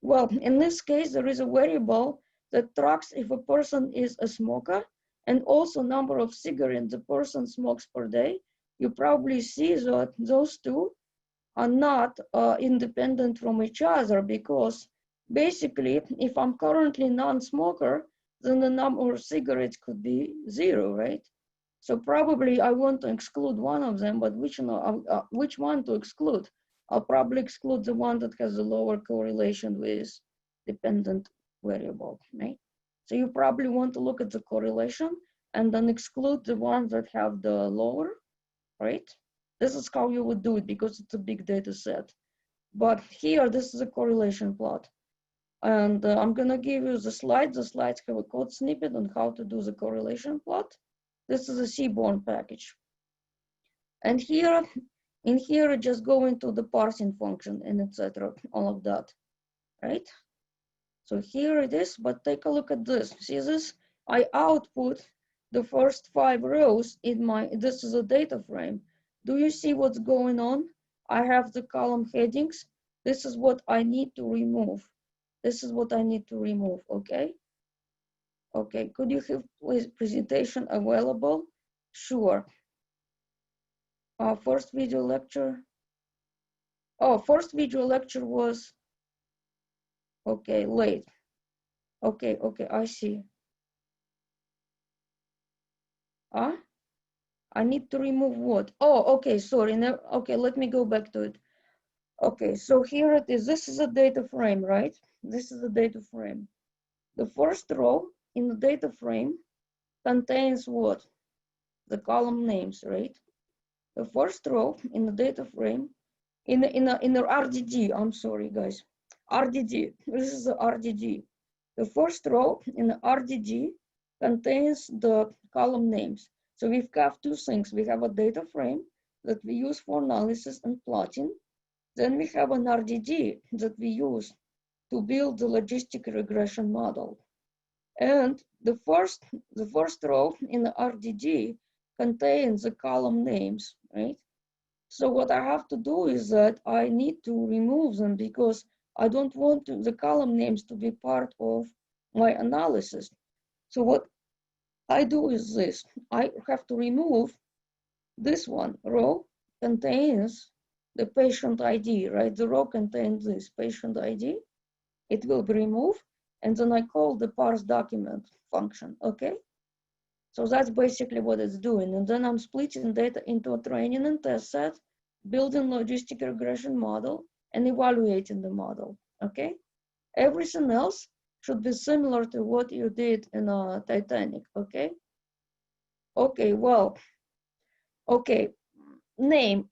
Well, in this case, there is a variable that tracks if a person is a smoker, and also number of cigarettes the person smokes per day. You probably see that those two are not independent from each other, because basically, if I'm currently non-smoker, then the number of cigarettes could be 0, right? So probably I want to exclude one of them, but which one to exclude? I'll probably exclude the one that has a lower correlation with dependent variable, right? So you probably want to look at the correlation and then exclude the ones that have the lower, right? This is how you would do it because it's a big data set. But here, this is a correlation plot. And I'm gonna give you the slides. The slides have a code snippet on how to do the correlation plot. This is a Seaborn package. And here, in here, just go into the parsing function and etc. All of that, right? So here it is, but take a look at this. See this? I output the first 5 rows in my, this is a data frame. Do you see what's going on? I have the column headings. This is what I need to remove. This is what I need to remove, okay? Okay, could you have please presentation available? Sure. First video lecture. Oh, first video lecture was, okay, late. Okay, I see. I need to remove what? Oh, okay, sorry. No, okay, let me go back to it. Okay, so here it is. This is a data frame, right? This is a data frame. The first row in the data frame contains what? The column names, right? The first row in the data frame, in the RDD, I'm sorry, guys. RDD, this is the RDD. The first row in the RDD contains the column names. So we've got 2 things. We have a data frame that we use for analysis and plotting. Then we have an RDD that we use to build the logistic regression model. And the first row in the RDD contains the column names, right? So what I have to do is that I need to remove them because I don't want the column names to be part of my analysis. So what I do is this. I have to remove this one. Row contains the patient ID, right? The row contains this patient ID. It will be removed. And then I call the parse document function, okay? So that's basically what it's doing. And then I'm splitting data into a training and test set, building logistic regression model, and evaluating the model, okay? Everything else should be similar to what you did in Titanic, okay? Okay, well, okay, name,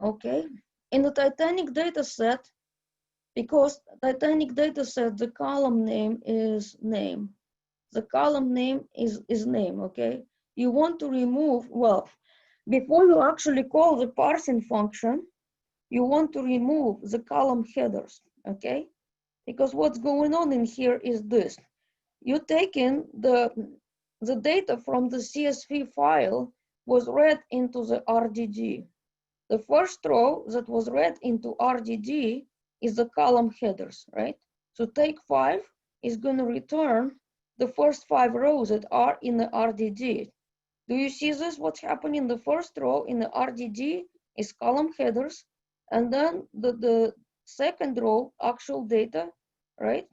okay? In the Titanic data set, because Titanic data set, the column name is name. The column name is name, okay? You want to remove, well, before you actually call the parsing function, you want to remove the column headers, okay? Because what's going on in here is this. You're taking the data from the CSV file was read into the RDD. The first row that was read into RDD is the column headers, right? So take 5 is going to return the first 5 rows that are in the RDD. Do you see this? What's happening? The first row in the RDD is column headers, and then the second row, actual data, right?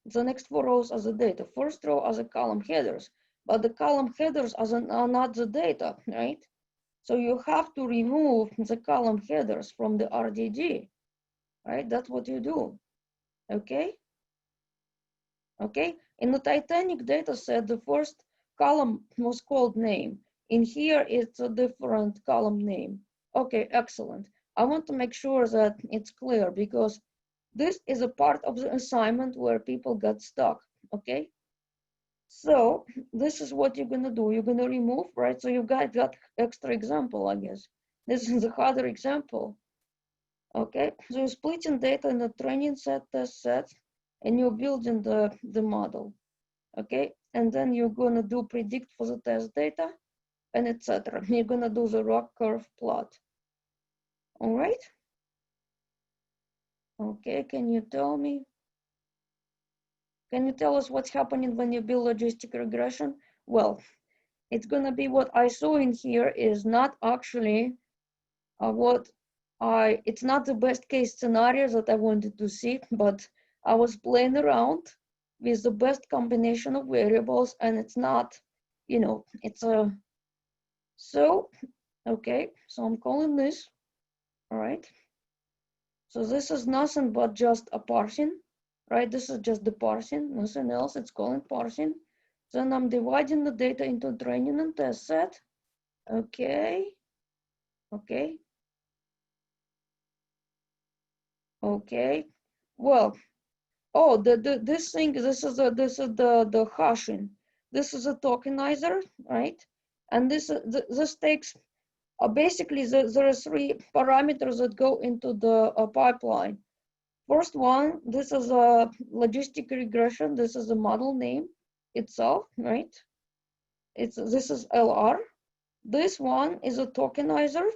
The next 4 rows are the data. First row are the column headers, but the column headers are not the data, right? So you have to remove the column headers from the RDD, right? That's what you do, okay? Okay, in the Titanic data set, the first column was called name. In here, it's a different column name. Okay, excellent. I want to make sure that it's clear because this is a part of the assignment where people got stuck, okay? So this is what you're gonna do. You're gonna remove, right? So you got that extra example, I guess. This is the harder example, okay? So you're splitting data in the training set, test set, and you're building the model, okay? And then you're gonna do predict for the test data and etc. You're gonna do the ROC curve plot, all right? Okay, can you tell me? Can you tell us what's happening when you build logistic regression? Well, it's gonna be what I saw in here is not actually it's not the best case scenario that I wanted to see, but I was playing around with the best combination of variables and it's not, you know, so, okay, so I'm calling this, all right. So this is nothing but just a parsing, right? This is just the parsing, nothing else, it's calling parsing. Then I'm dividing the data into training and test set, okay, okay. Okay, well, oh, this thing, this is the hashing. This is a tokenizer, right? And this takes, basically there are three parameters that go into the pipeline. First one, this is a logistic regression. This is a model name itself, right? This is LR. This one is a tokenizer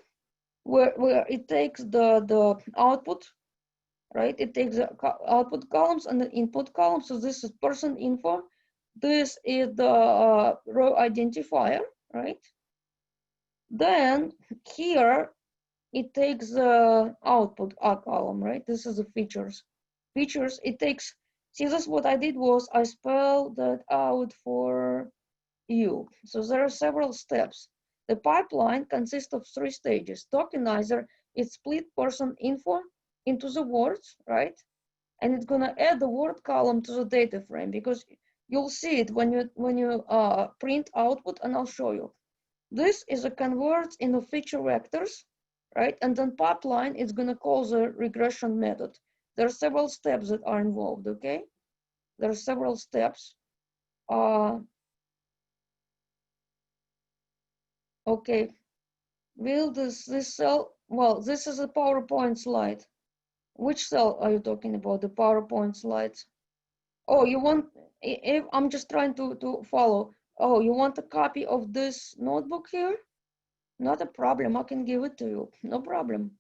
where it takes the output, right? It takes the output columns and the input columns. So this is person info. This is the row identifier, right? Then here it takes the output column, right? This is the features. Features, it takes, see, this what I did was I spelled that out for you. So there are several steps. The pipeline consists of 3 stages. Tokenizer, it split person info into the words, right? And it's gonna add the word column to the data frame because you'll see it when you print output, and I'll show you. This is a convert into feature vectors, right? And then pipeline is gonna call the regression method. There are several steps that are involved, okay? There are several steps. Okay, will this cell, well, this is a PowerPoint slide. Which cell are you talking about, the PowerPoint slides? Oh, you want, if I'm just trying to follow. Oh, you want a copy of this notebook here? Not a problem, I can give it to you, no problem.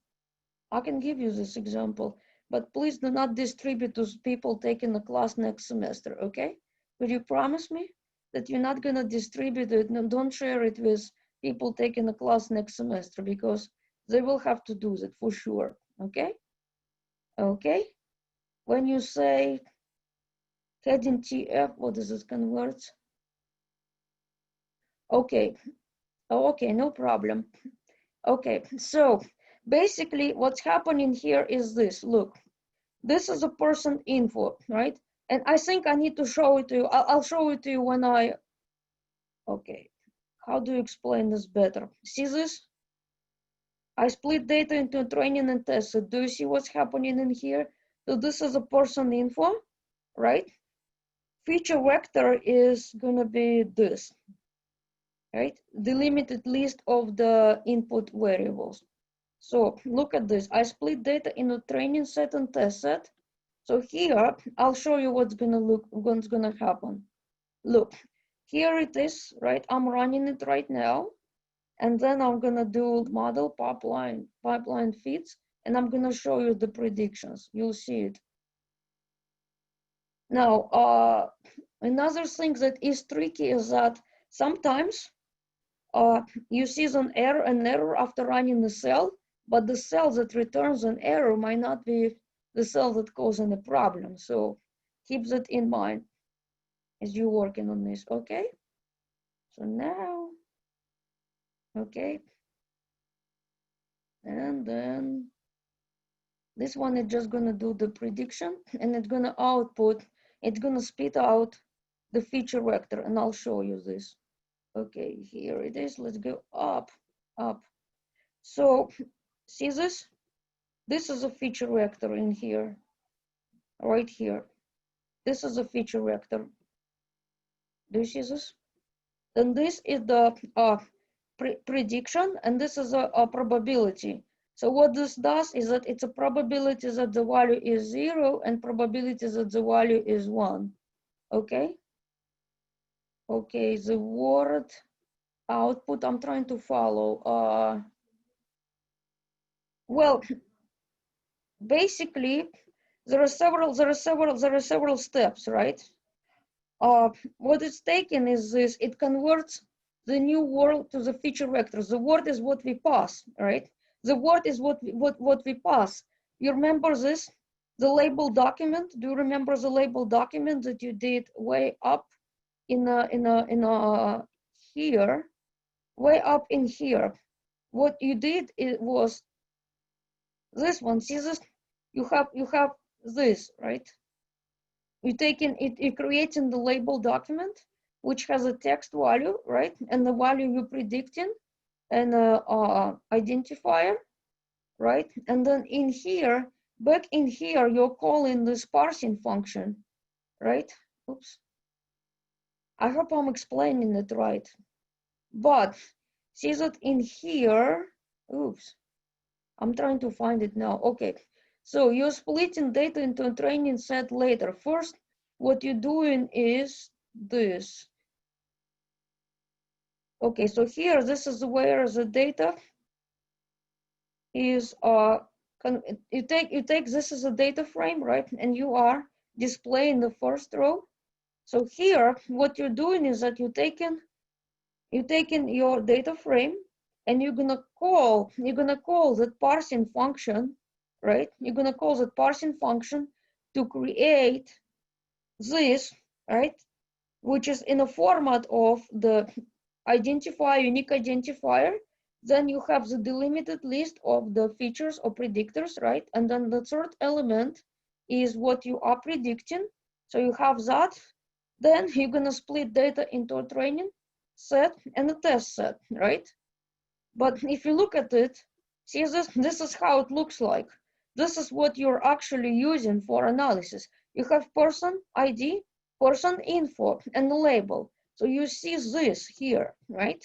I can give you this example, but please do not distribute to people taking the class next semester, okay? Will you promise me that you're not gonna distribute it? No, don't share it with people taking the class next semester because they will have to do that for sure, okay? Okay, when you say heading TF, what does it convert? Okay, okay, no problem. Okay, so basically what's happening here is this, look, this is a person info, right? And I think I need to show it to you. I'll show it to you when I, okay, how do you explain this better? See this? I split data into training and test. So do you see what's happening in here? So this is a person info, right? Feature vector is gonna be this, right? Delimited list of the input variables. So look at this. I split data into training set and test set. So here, I'll show you what's gonna happen. Look, here it is, right? I'm running it right now. And then I'm gonna do model pipeline feeds, and I'm gonna show you the predictions. You'll see it. Now, another thing that is tricky is that sometimes you see an error after running the cell, but the cell that returns an error might not be the cell that causing the problem. So keep that in mind as you're working on this, okay? So now, okay. And then this one is just gonna do the prediction and it's gonna output, it's gonna spit out the feature vector, and I'll show you this. Okay, here it is. Let's go up, up. So see this? This is a feature vector in here, right here. This is a feature vector. Do you see this? Then this is the prediction, and this is a probability. So what this does is that it's a probability that the value is 0 and probability that the value is 1. Okay? Okay, the word output, I'm trying to follow. Well, basically, there are several steps, right? What it's taken is this, it converts the new word to the feature vector. The word is what we pass, right? The word is what we pass. You remember this? The label document. Do you remember the label document that you did way up in here, way up in here? What you did was this one. See this? You have this, right? You taking it creating the label document, which has a text value, right? And the value you're predicting, and identifier, right? And then in here, back in here, you're calling this parsing function, right? Oops. I hope I'm explaining it right. But see that in here, oops, I'm trying to find it now. Okay, so you're splitting data into a training set later. First, what you're doing is this. Okay, so here, this is where the data is, you take this as a data frame, right? And you are displaying the first row. So here, what you're doing is that you're taking your data frame and you're gonna call that parsing function, right? You're gonna call that parsing function to create this, right? Which is in a format of the identifier, unique identifier. Then you have the delimited list of the features or predictors, right? And then the third element is what you are predicting. So you have that. Then you're gonna split data into a training set and a test set, right? But if you look at it, see this is how it looks like. This is what you're actually using for analysis. You have person ID, person info, and the label. So you see this here, right?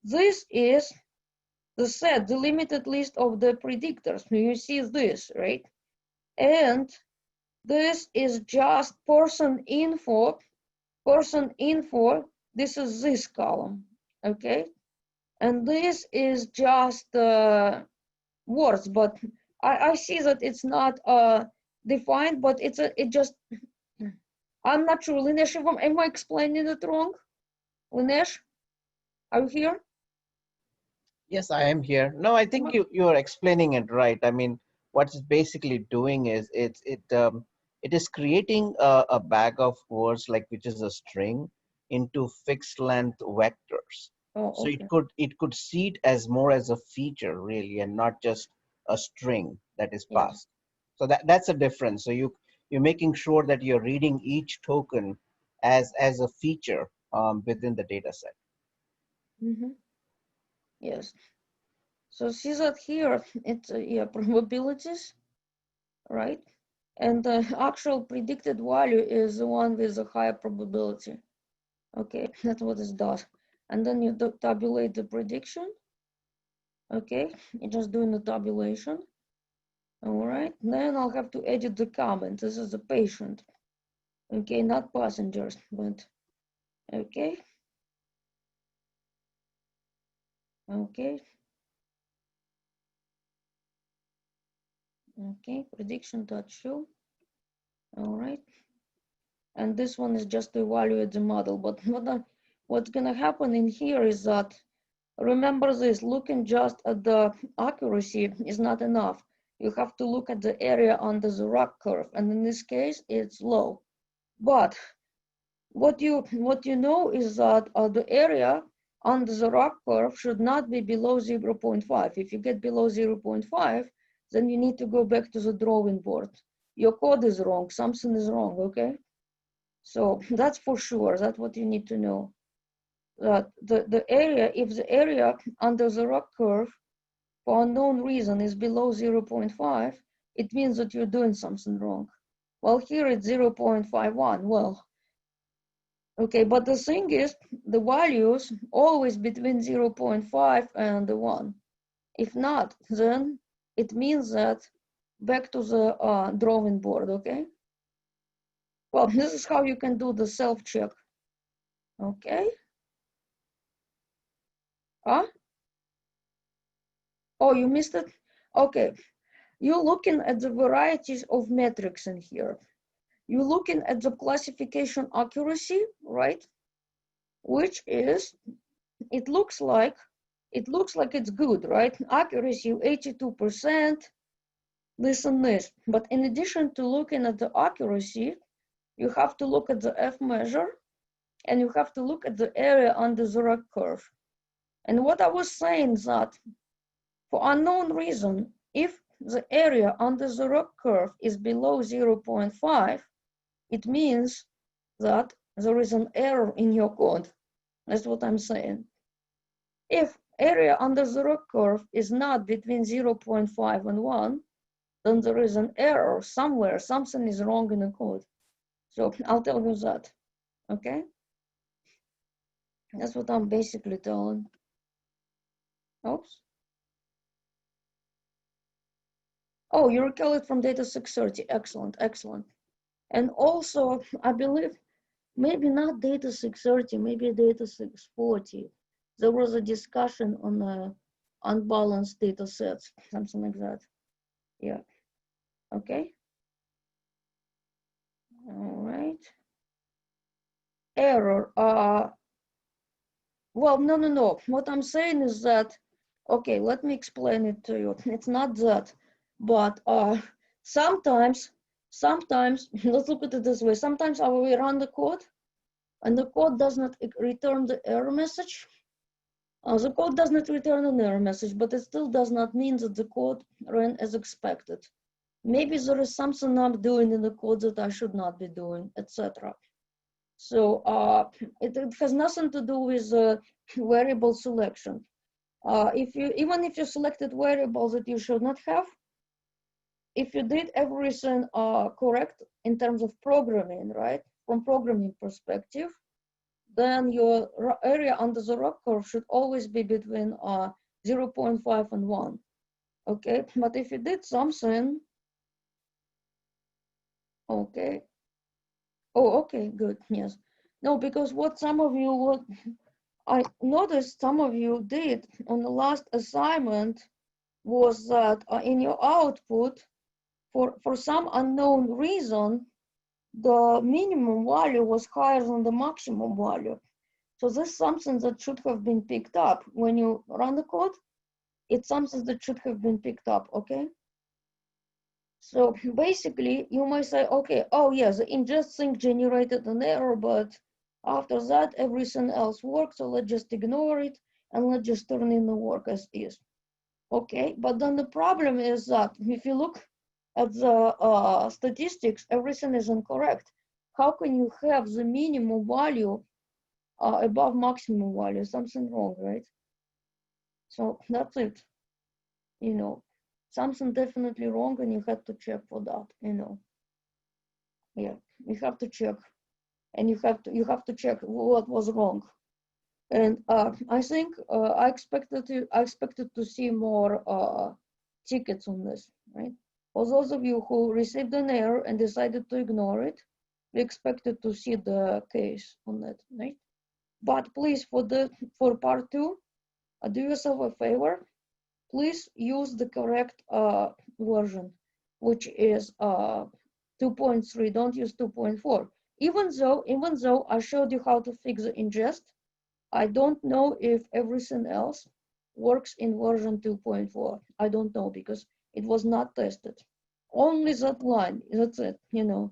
This is the set, the limited list of the predictors. You see this, right? And this is just person info. This is this column, okay? And this is just words, but I see that it's not defined, but I'm not sure. Linesh, am I explaining it wrong? Linesh, are you here? Yes, I am here. No, I think you're explaining it right. I mean, what it's basically doing is it is creating a bag of words, like, which is a string, into fixed length vectors. Oh, So okay. it could see it as more as a feature, really, and not just a string that is Yeah. passed. So that's a difference. So you're making sure that you're reading each token as a feature within the data set. Mm-hmm. Yes. So see that here, it's probabilities, right? And the actual predicted value is the one with the higher probability. Okay, that's what it does. And then you tabulate the prediction. Okay, you're just doing the tabulation. All right, then I'll have to edit the comment. This is the patient. Okay, not passengers, but okay. Okay. Okay, prediction.show. All right. And this one is just to evaluate the model. But what's gonna happen in here is that, remember this, looking just at the accuracy is not enough. You have to look at the area under the ROC curve. And in this case, it's low. But what you know is that the area under the ROC curve should not be below 0.5. If you get below 0.5, then you need to go back to the drawing board. Your code is wrong, something is wrong, okay? So that's for sure, that's what you need to know. That the area, if the area under the ROC curve for unknown reason is below 0.5, it means that you're doing something wrong. Well, here it's 0.51, well, okay, but the thing is, the values always between 0.5 and 1. If not, then it means that back to the drawing board, okay? Well, this is how you can do the self-check, okay? Huh? Oh, you missed it? Okay, you're looking at the varieties of metrics in here. You're looking at the classification accuracy, right? Which is, it looks like it's good, right? Accuracy 82%, this and this. But in addition to looking at the accuracy, you have to look at the F measure and you have to look at the area under the ROC curve. And what I was saying is that for unknown reason, if the area under the ROC curve is below 0.5, it means that there is an error in your code. That's what I'm saying. If area under the ROC curve is not between 0.5 and 1, then there is an error somewhere. Something is wrong in the code. So I'll tell you that, okay? That's what I'm basically telling. Oops. Oh, you recall it from data 630. Excellent, excellent. And also, I believe, maybe not data 630, maybe data 640. There was a discussion on unbalanced data sets, something like that. Yeah, okay. All right. Error. Well, no. What I'm saying is that, okay, let me explain it to you. It's not that, but sometimes, let's look at it this way. Sometimes we run the code and the code does not return the error message. The code does not return an error message, but it still does not mean that the code ran as expected. Maybe there is something I'm doing in the code that I should not be doing, etc. So it has nothing to do with variable selection. Even if you selected variables that you should not have, if you did everything correct in terms of programming, right, from programming perspective, then your area under the ROC curve should always be between 0.5 and 1. Okay, but if you did something, okay. Oh, okay, good, yes. No, because what some of you, I noticed some of you did on the last assignment was that in your output, for some unknown reason, the minimum value was higher than the maximum value. So this is something that should have been picked up when you run the code. It's something that should have been picked up, okay? So basically, you might say, okay, oh yes, the ingest thing generated an error, but after that, everything else works, so let's just ignore it and let's just turn in the work as is. Okay, but then the problem is that if you look at the statistics, everything is incorrect. How can you have the minimum value above maximum value? Something wrong, right? So that's it, you know. Something definitely wrong and you have to check for that, you know. Yeah, you have to check and you have to check what was wrong. And I think I expected to see more tickets on this, right? For those of you who received an error and decided to ignore it, we expected to see the case on that, right? But please, for part 2, do yourself a favor. Please use the correct version, which is 2.3. Don't use 2.4. Even though I showed you how to fix the ingest, I don't know if everything else works in version 2.4. I don't know because it was not tested. Only that line, that's it, you know.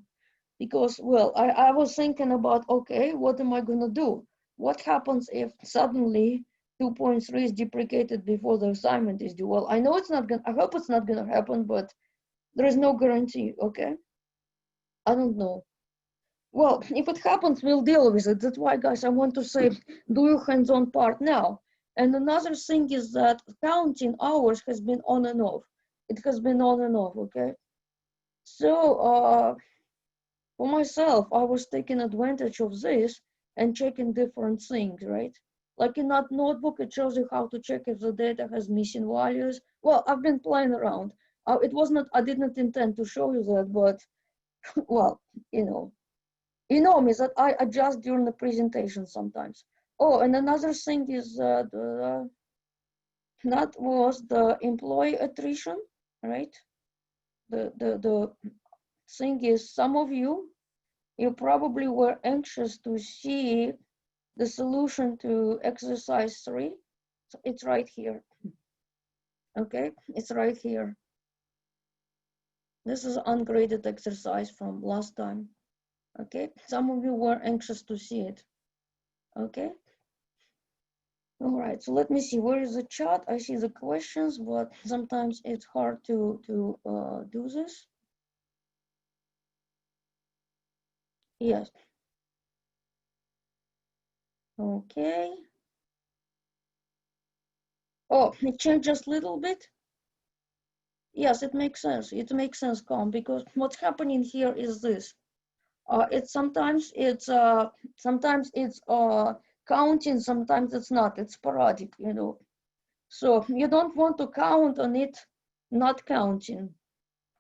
Because, well, I was thinking about, okay, what am I gonna do? What happens if suddenly 2.3 is deprecated before the assignment is due? Well, I know it's not gonna, I hope it's not gonna happen, but there is no guarantee, okay? I don't know. Well, if it happens, we'll deal with it. That's why, guys, I want to say, do your hands-on part now. And another thing is that counting hours has been on and off. It has been on and off, okay? So for myself, I was taking advantage of this and checking different things, right? Like in that notebook, it shows you how to check if the data has missing values. Well, I've been playing around. It was not, I didn't intend to show you that, but well, you know me that I adjust during the presentation sometimes. Oh, and another thing is that was the employee attrition, right? The thing is, some of you probably were anxious to see the solution to exercise 3. So it's right here. Okay, it's right here. This is ungraded exercise from last time. Okay, some of you were anxious to see it. Okay. All right, so let me see, where is the chat? I see the questions, but sometimes it's hard to do this. Yes. Okay. Oh, it changed just a little bit. Yes, it makes sense. It makes sense, Com, because what's happening here is this. Sometimes it's counting, sometimes it's not. It's sporadic, you know. So you don't want to count on it not counting.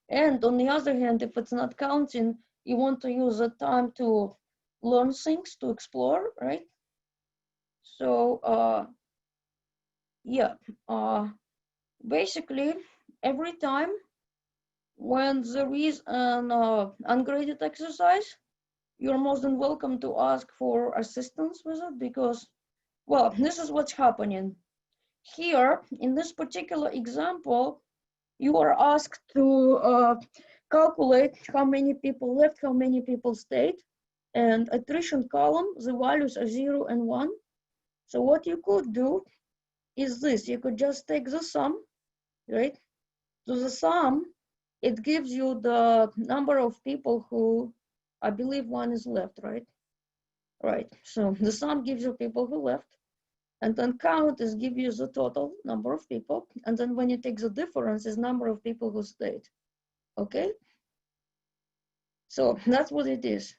And on the other hand, if it's not counting, you want to use the time to learn things, to explore, right? So yeah, basically every time when there is an ungraded exercise, you're more than welcome to ask for assistance with it because, well, this is what's happening. Here, in this particular example, you are asked to calculate how many people left, how many people stayed, and attrition column, the values are 0 and 1. So what you could do is this, you could just take the sum, right? So the sum, it gives you the number of people who, I believe one is left, right? Right, so the sum gives you people who left, and then count is give you the total number of people, and then when you take the difference is number of people who stayed, okay? So that's what it is.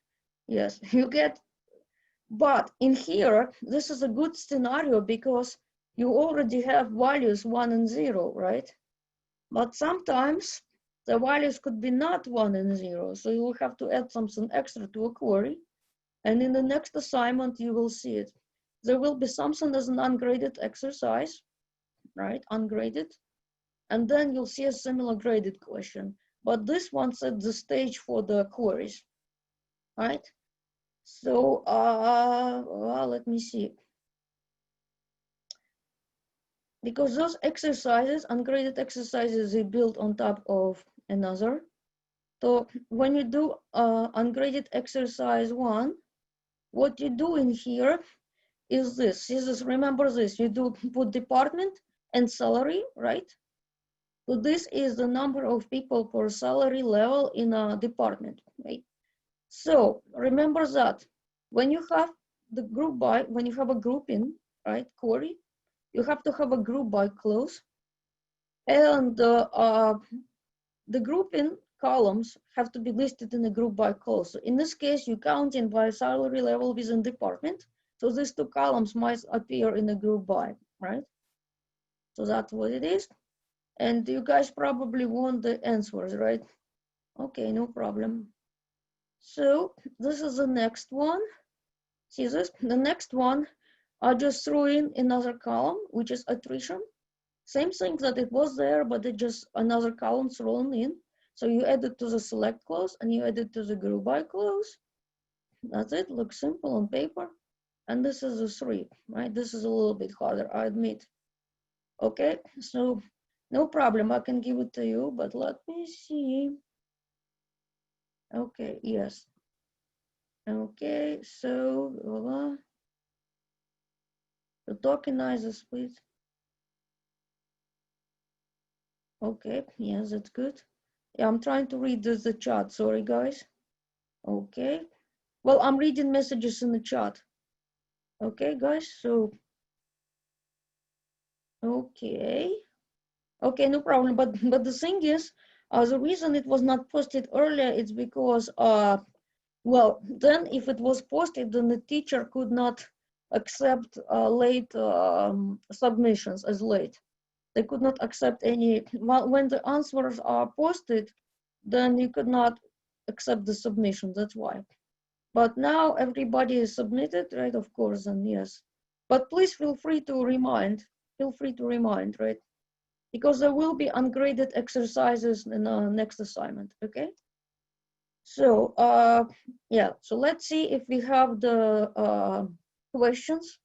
Yes, you get, but in here, this is a good scenario because you already have values 1 and 0, right? But sometimes the values could be not 1 and 0, so you will have to add something extra to a query. And in the next assignment, you will see it. There will be something as an ungraded exercise, right? Ungraded. And then you'll see a similar graded question. But this one set the stage for the queries, right? So, well, let me see. Because those exercises, ungraded exercises, they build on top of another. So when you do ungraded exercise 1, what you do in here is this. Remember this, you do put department and salary, right? So this is the number of people per salary level in a department, right? So remember that when you have the group by, when you have a grouping, right, query, you have to have a group by clause, and the grouping columns have to be listed in a group by clause. So in this case, you count in by salary level within department. So these two columns might appear in a group by, right? So that's what it is. And you guys probably want the answers, right? Okay, no problem. So this is the next one. See this? The next one, I just threw in another column, which is attrition. Same thing that it was there, but it just another column thrown in. So you add it to the select clause and you add it to the group by clause. That's it, looks simple on paper. And this is a 3, right? This is a little bit harder, I admit. Okay, so no problem, I can give it to you, but let me see. Okay, yes. Okay, so the tokenizer split. Okay, yes, that's good. Yeah, I'm trying to read the chat, sorry guys. Okay, well, I'm reading messages in the chat. Okay, guys, so, okay, no problem, but the thing is, the reason it was not posted earlier is because, well, then if it was posted, then the teacher could not accept late submissions as late. They could not accept any, well, when the answers are posted, then you could not accept the submission, that's why. But now everybody is submitted, right? Of course, and yes. But please feel free to remind, right? Because there will be ungraded exercises in the next assignment, okay? So, yeah, so let's see if we have the questions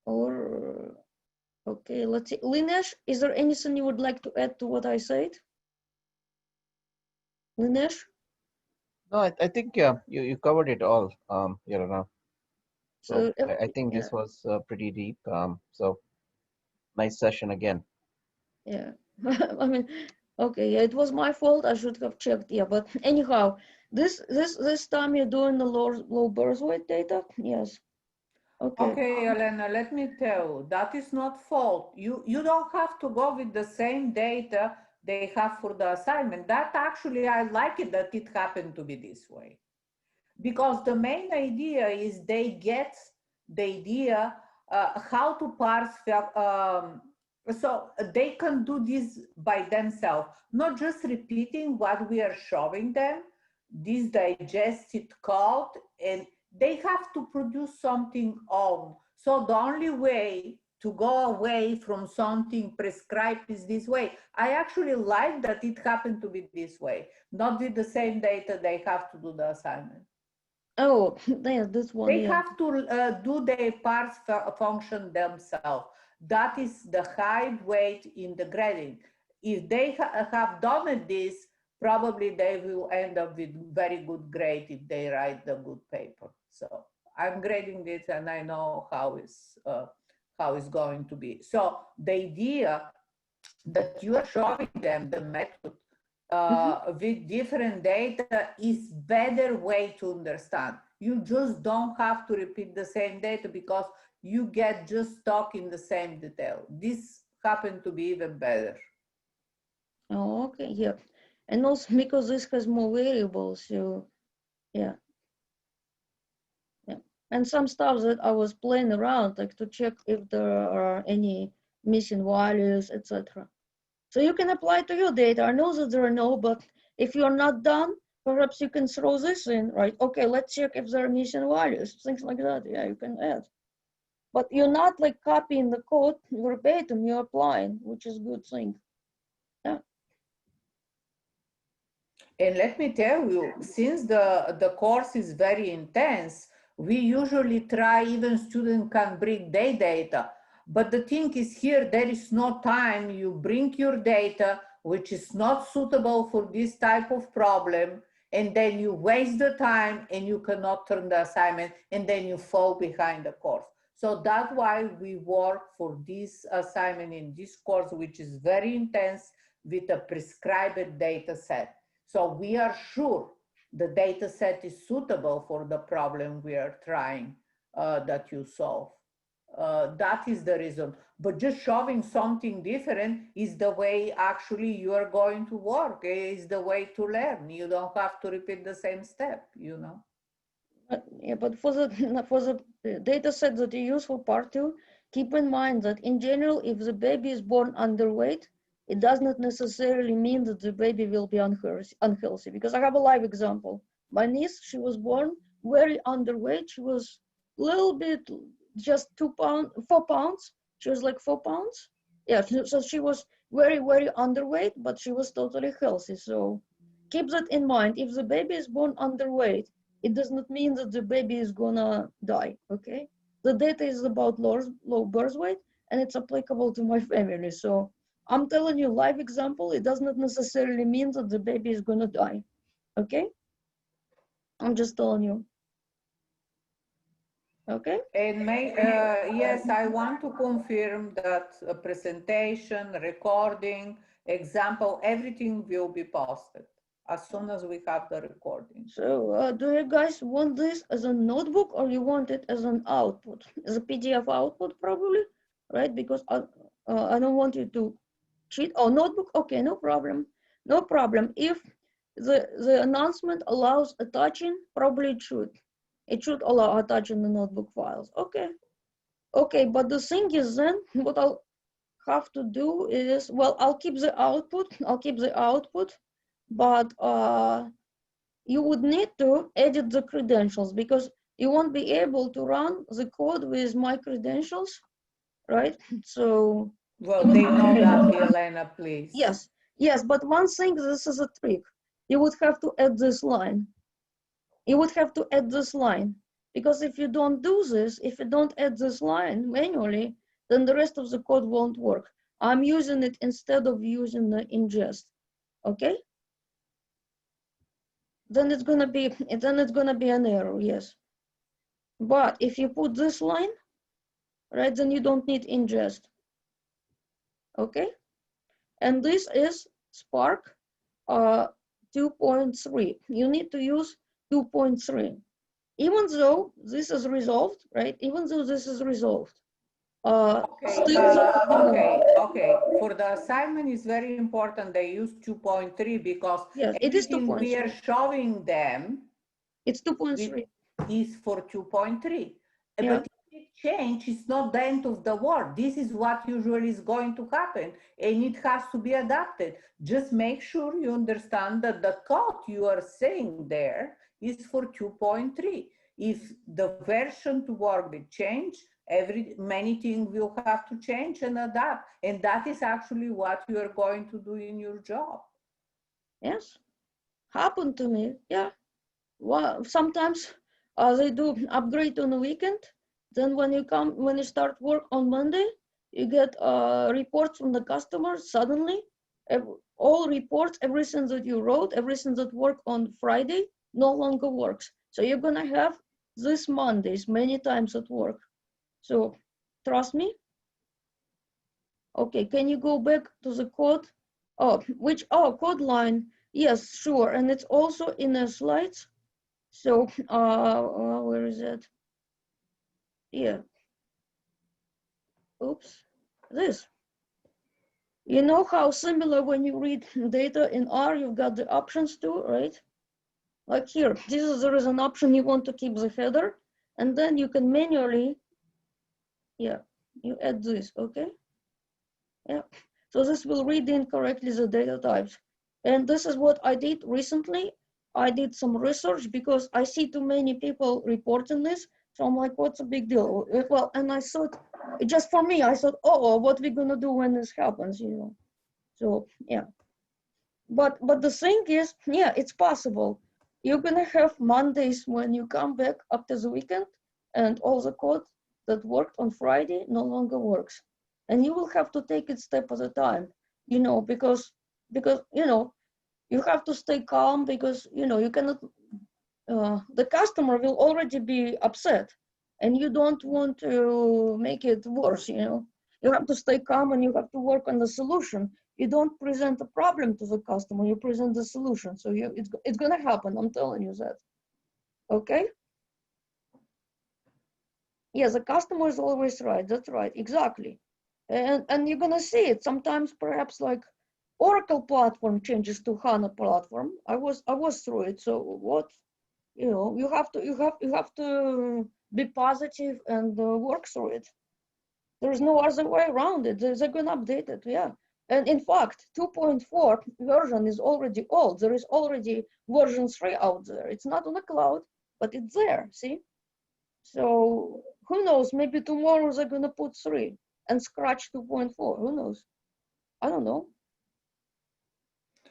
or, okay, let's see. Linesh, is there anything you would like to add to what I said? Linesh? No, I think you covered it all, Yelena. So I think this was pretty deep. So nice session again. Yeah, I mean, okay, yeah, it was my fault. I should have checked. Yeah, but anyhow, this time you're doing the low birth weight data. Yes. Okay. Okay, Elena, let me tell you, that is not fault. You don't have to go with the same data they have for the assignment. That actually, I like it that it happened to be this way. Because the main idea is they get the idea how to parse, so they can do this by themselves, not just repeating what we are showing them, this digested code, and they have to produce something own. So the only way to go away from something prescribed is this way. I actually like that it happened to be this way, not with the same data they have to do the assignment. Oh, yeah, this one. They Yeah. have to do the parse function themselves. That is the high weight in the grading. If they have done this, probably they will end up with very good grade if they write the good paper. So I'm grading this and I know how it's going to be. So the idea that you are showing them the method with different data is better way to understand. You just don't have to repeat the same data because you get just stuck in the same detail. This happened to be even better. Oh, okay, yeah. And also because this has more variables, so yeah. Yeah. And some stuff that I was playing around, like to check if there are any missing values, etc. So you can apply to your data. I know that there are no, but if you're not done, perhaps you can throw this in, right? Okay, let's check if there are missing values, things like that. Yeah, you can add. But you're not like copying the code verbatim, you're applying, which is a good thing. Yeah. And let me tell you, since the course is very intense, we usually try even students can bring their data. But the thing is here, there is no time. You bring your data, which is not suitable for this type of problem, and then you waste the time and you cannot turn the assignment, and then you fall behind the course. So that's why we work for this assignment in this course, which is very intense with a prescribed data set. So we are sure the data set is suitable for the problem we are trying that you solve. That is the reason. But just showing something different is the way actually you are going to work, is the way to learn. You don't have to repeat the same step, you know. Yeah, but for the data set that you use for part 2, keep in mind that in general, if the baby is born underweight, it does not necessarily mean that the baby will be unhealthy. Because I have a live example. My niece, she was born very underweight. She was a little bit, just 4 pounds. She was like 4 pounds. Yeah, so she was very, very underweight, but she was totally healthy. So keep that in mind. If the baby is born underweight, it does not mean that the baby is gonna die, okay? The data is about low birth weight and it's applicable to my family. So I'm telling you live example, it does not necessarily mean that the baby is gonna die, okay? I'm just telling you, okay? And yes, I want to confirm that a presentation, recording, example, everything will be posted as soon as we have the recording. So do you guys want this as a notebook or you want it as an output? As a PDF output probably, right? Because I don't want you to cheat. Oh, notebook, okay, no problem. No problem. If the announcement allows attaching, probably it should. It should allow attaching the notebook files. Okay. Okay, but the thing is then what I'll have to do is, well, I'll keep the output, but you would need to edit the credentials because you won't be able to run the code with my credentials, right? So. Well, they know that, Elena, please. Yes, but one thing, this is a trick. You would have to add this line. Because if you don't do this, if you don't add this line manually, then the rest of the code won't work. I'm using it instead of using the ingest, okay? Then it's gonna be an error, yes. But if you put this line, right, then you don't need ingest, okay? And this is Spark 2.3. You need to use 2.3. Even though this is resolved, right? Even though this is resolved, Okay. For the assignment, it's very important they use 2.3 because Yes, it is everything we are 2.3. showing them It's 2.3. is for 2.3. Yeah. But if it change, it's not the end of the world. This is what usually is going to happen, and it has to be adapted. Just make sure you understand that the code you are saying there is for 2.3. If the version to work will change, many things will have to change and adapt, and that is actually what you are going to do in your job. Yes. Happened to me. Yeah. Well, sometimes they do upgrade on the weekend. Then when you start work on Monday, you get reports from the customer suddenly. All reports, everything that you wrote, everything that worked on Friday no longer works. So you're gonna have this Mondays many times at work. So trust me. Okay, can you go back to the code? Code line. Yes, sure. And it's also in the slides. So, where is it? Yeah. Oops. This. You know how similar when you read data in R, you've got the options too, right? Like here, there is an option you want to keep the header, and then you can manually, yeah, you add this, okay? Yeah. So this will read incorrectly the data types. And this is what I did recently. I did some research because I see too many people reporting this. So I'm like, what's a big deal? Well, and I thought, just for me, I thought, oh, what we gonna do when this happens, you know? So yeah. But the thing is, yeah, it's possible. You're gonna have Mondays when you come back after the weekend and all the code that worked on Friday no longer works. And you will have to take it step at a time, you know, because you know, you have to stay calm because you know you cannot the customer will already be upset and you don't want to make it worse, you know. You have to stay calm and you have to work on the solution. You don't present a problem to the customer, you present the solution. So it's gonna happen, I'm telling you that. Okay? Yes, the customer is always right, that's right, exactly. And you're gonna see it sometimes, perhaps like Oracle platform changes to HANA platform. I was through it, so what? You know, you have to be positive and work through it. There's no other way around it. They're gonna update it, yeah. And in fact, 2.4 version is already old. There is already version 3 out there. It's not on the cloud, but it's there, see? So who knows, maybe tomorrow they're gonna put 3 and scratch 2.4, who knows? I don't know.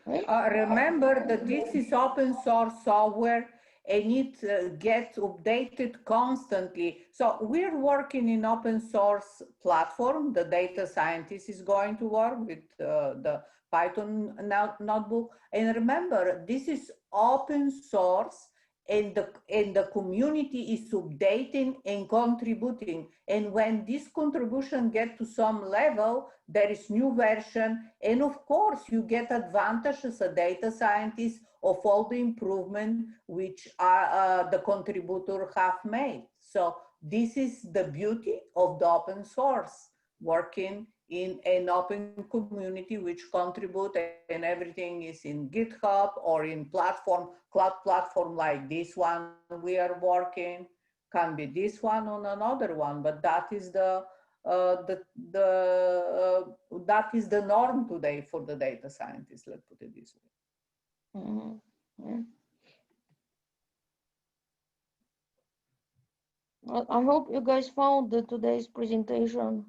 Right? Remember that this is open source software and it gets updated constantly. So we're working in open source platform. The data scientist is going to work with the Python notebook. And remember, this is open source and the community is updating and contributing. And when this contribution get to some level, there is new version. And of course, you get advantage as a data scientist of all the improvement which the contributor have made. So this is the beauty of the open source, working in an open community which contribute, and everything is in GitHub or in cloud platform like this one we are working, can be this one on another one, but that is that is the norm today for the data scientists, let's put it this way. Mm-hmm. Yeah. Well, I hope you guys found today's presentation.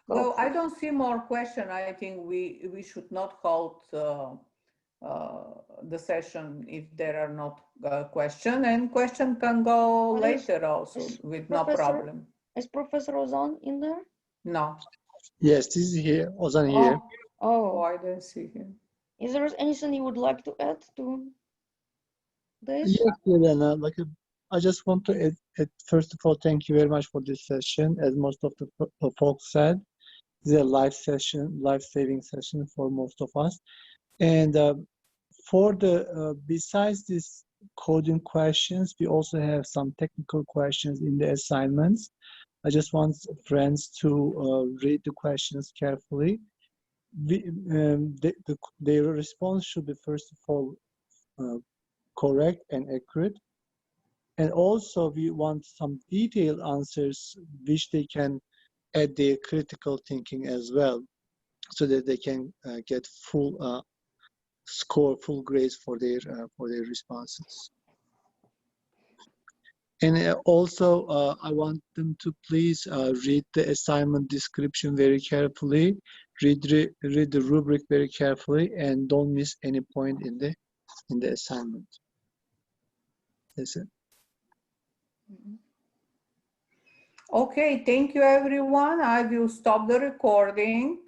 Well, I don't see more question. I think we should not hold the session if there are not questions, and question can go later also with no problem. Is Professor Ozan in there? No. Yes, this is here, Ozan here. Oh, I didn't see him. Is there anything you would like to add to this? Yes, Elena, I just want to add, first of all, thank you very much for this session. As most of the folks said, this is a live session, life-saving session for most of us. And for the besides these coding questions, we also have some technical questions in the assignments. I just want friends to read the questions carefully. Their response should be, first of all, correct and accurate. And also we want some detailed answers which they can add their critical thinking as well, so that they can get full score, full grades for their responses. And also, I want them to please read the assignment description very carefully, read the rubric very carefully, and don't miss any point in the assignment. That's it. Okay, thank you everyone. I will stop the recording.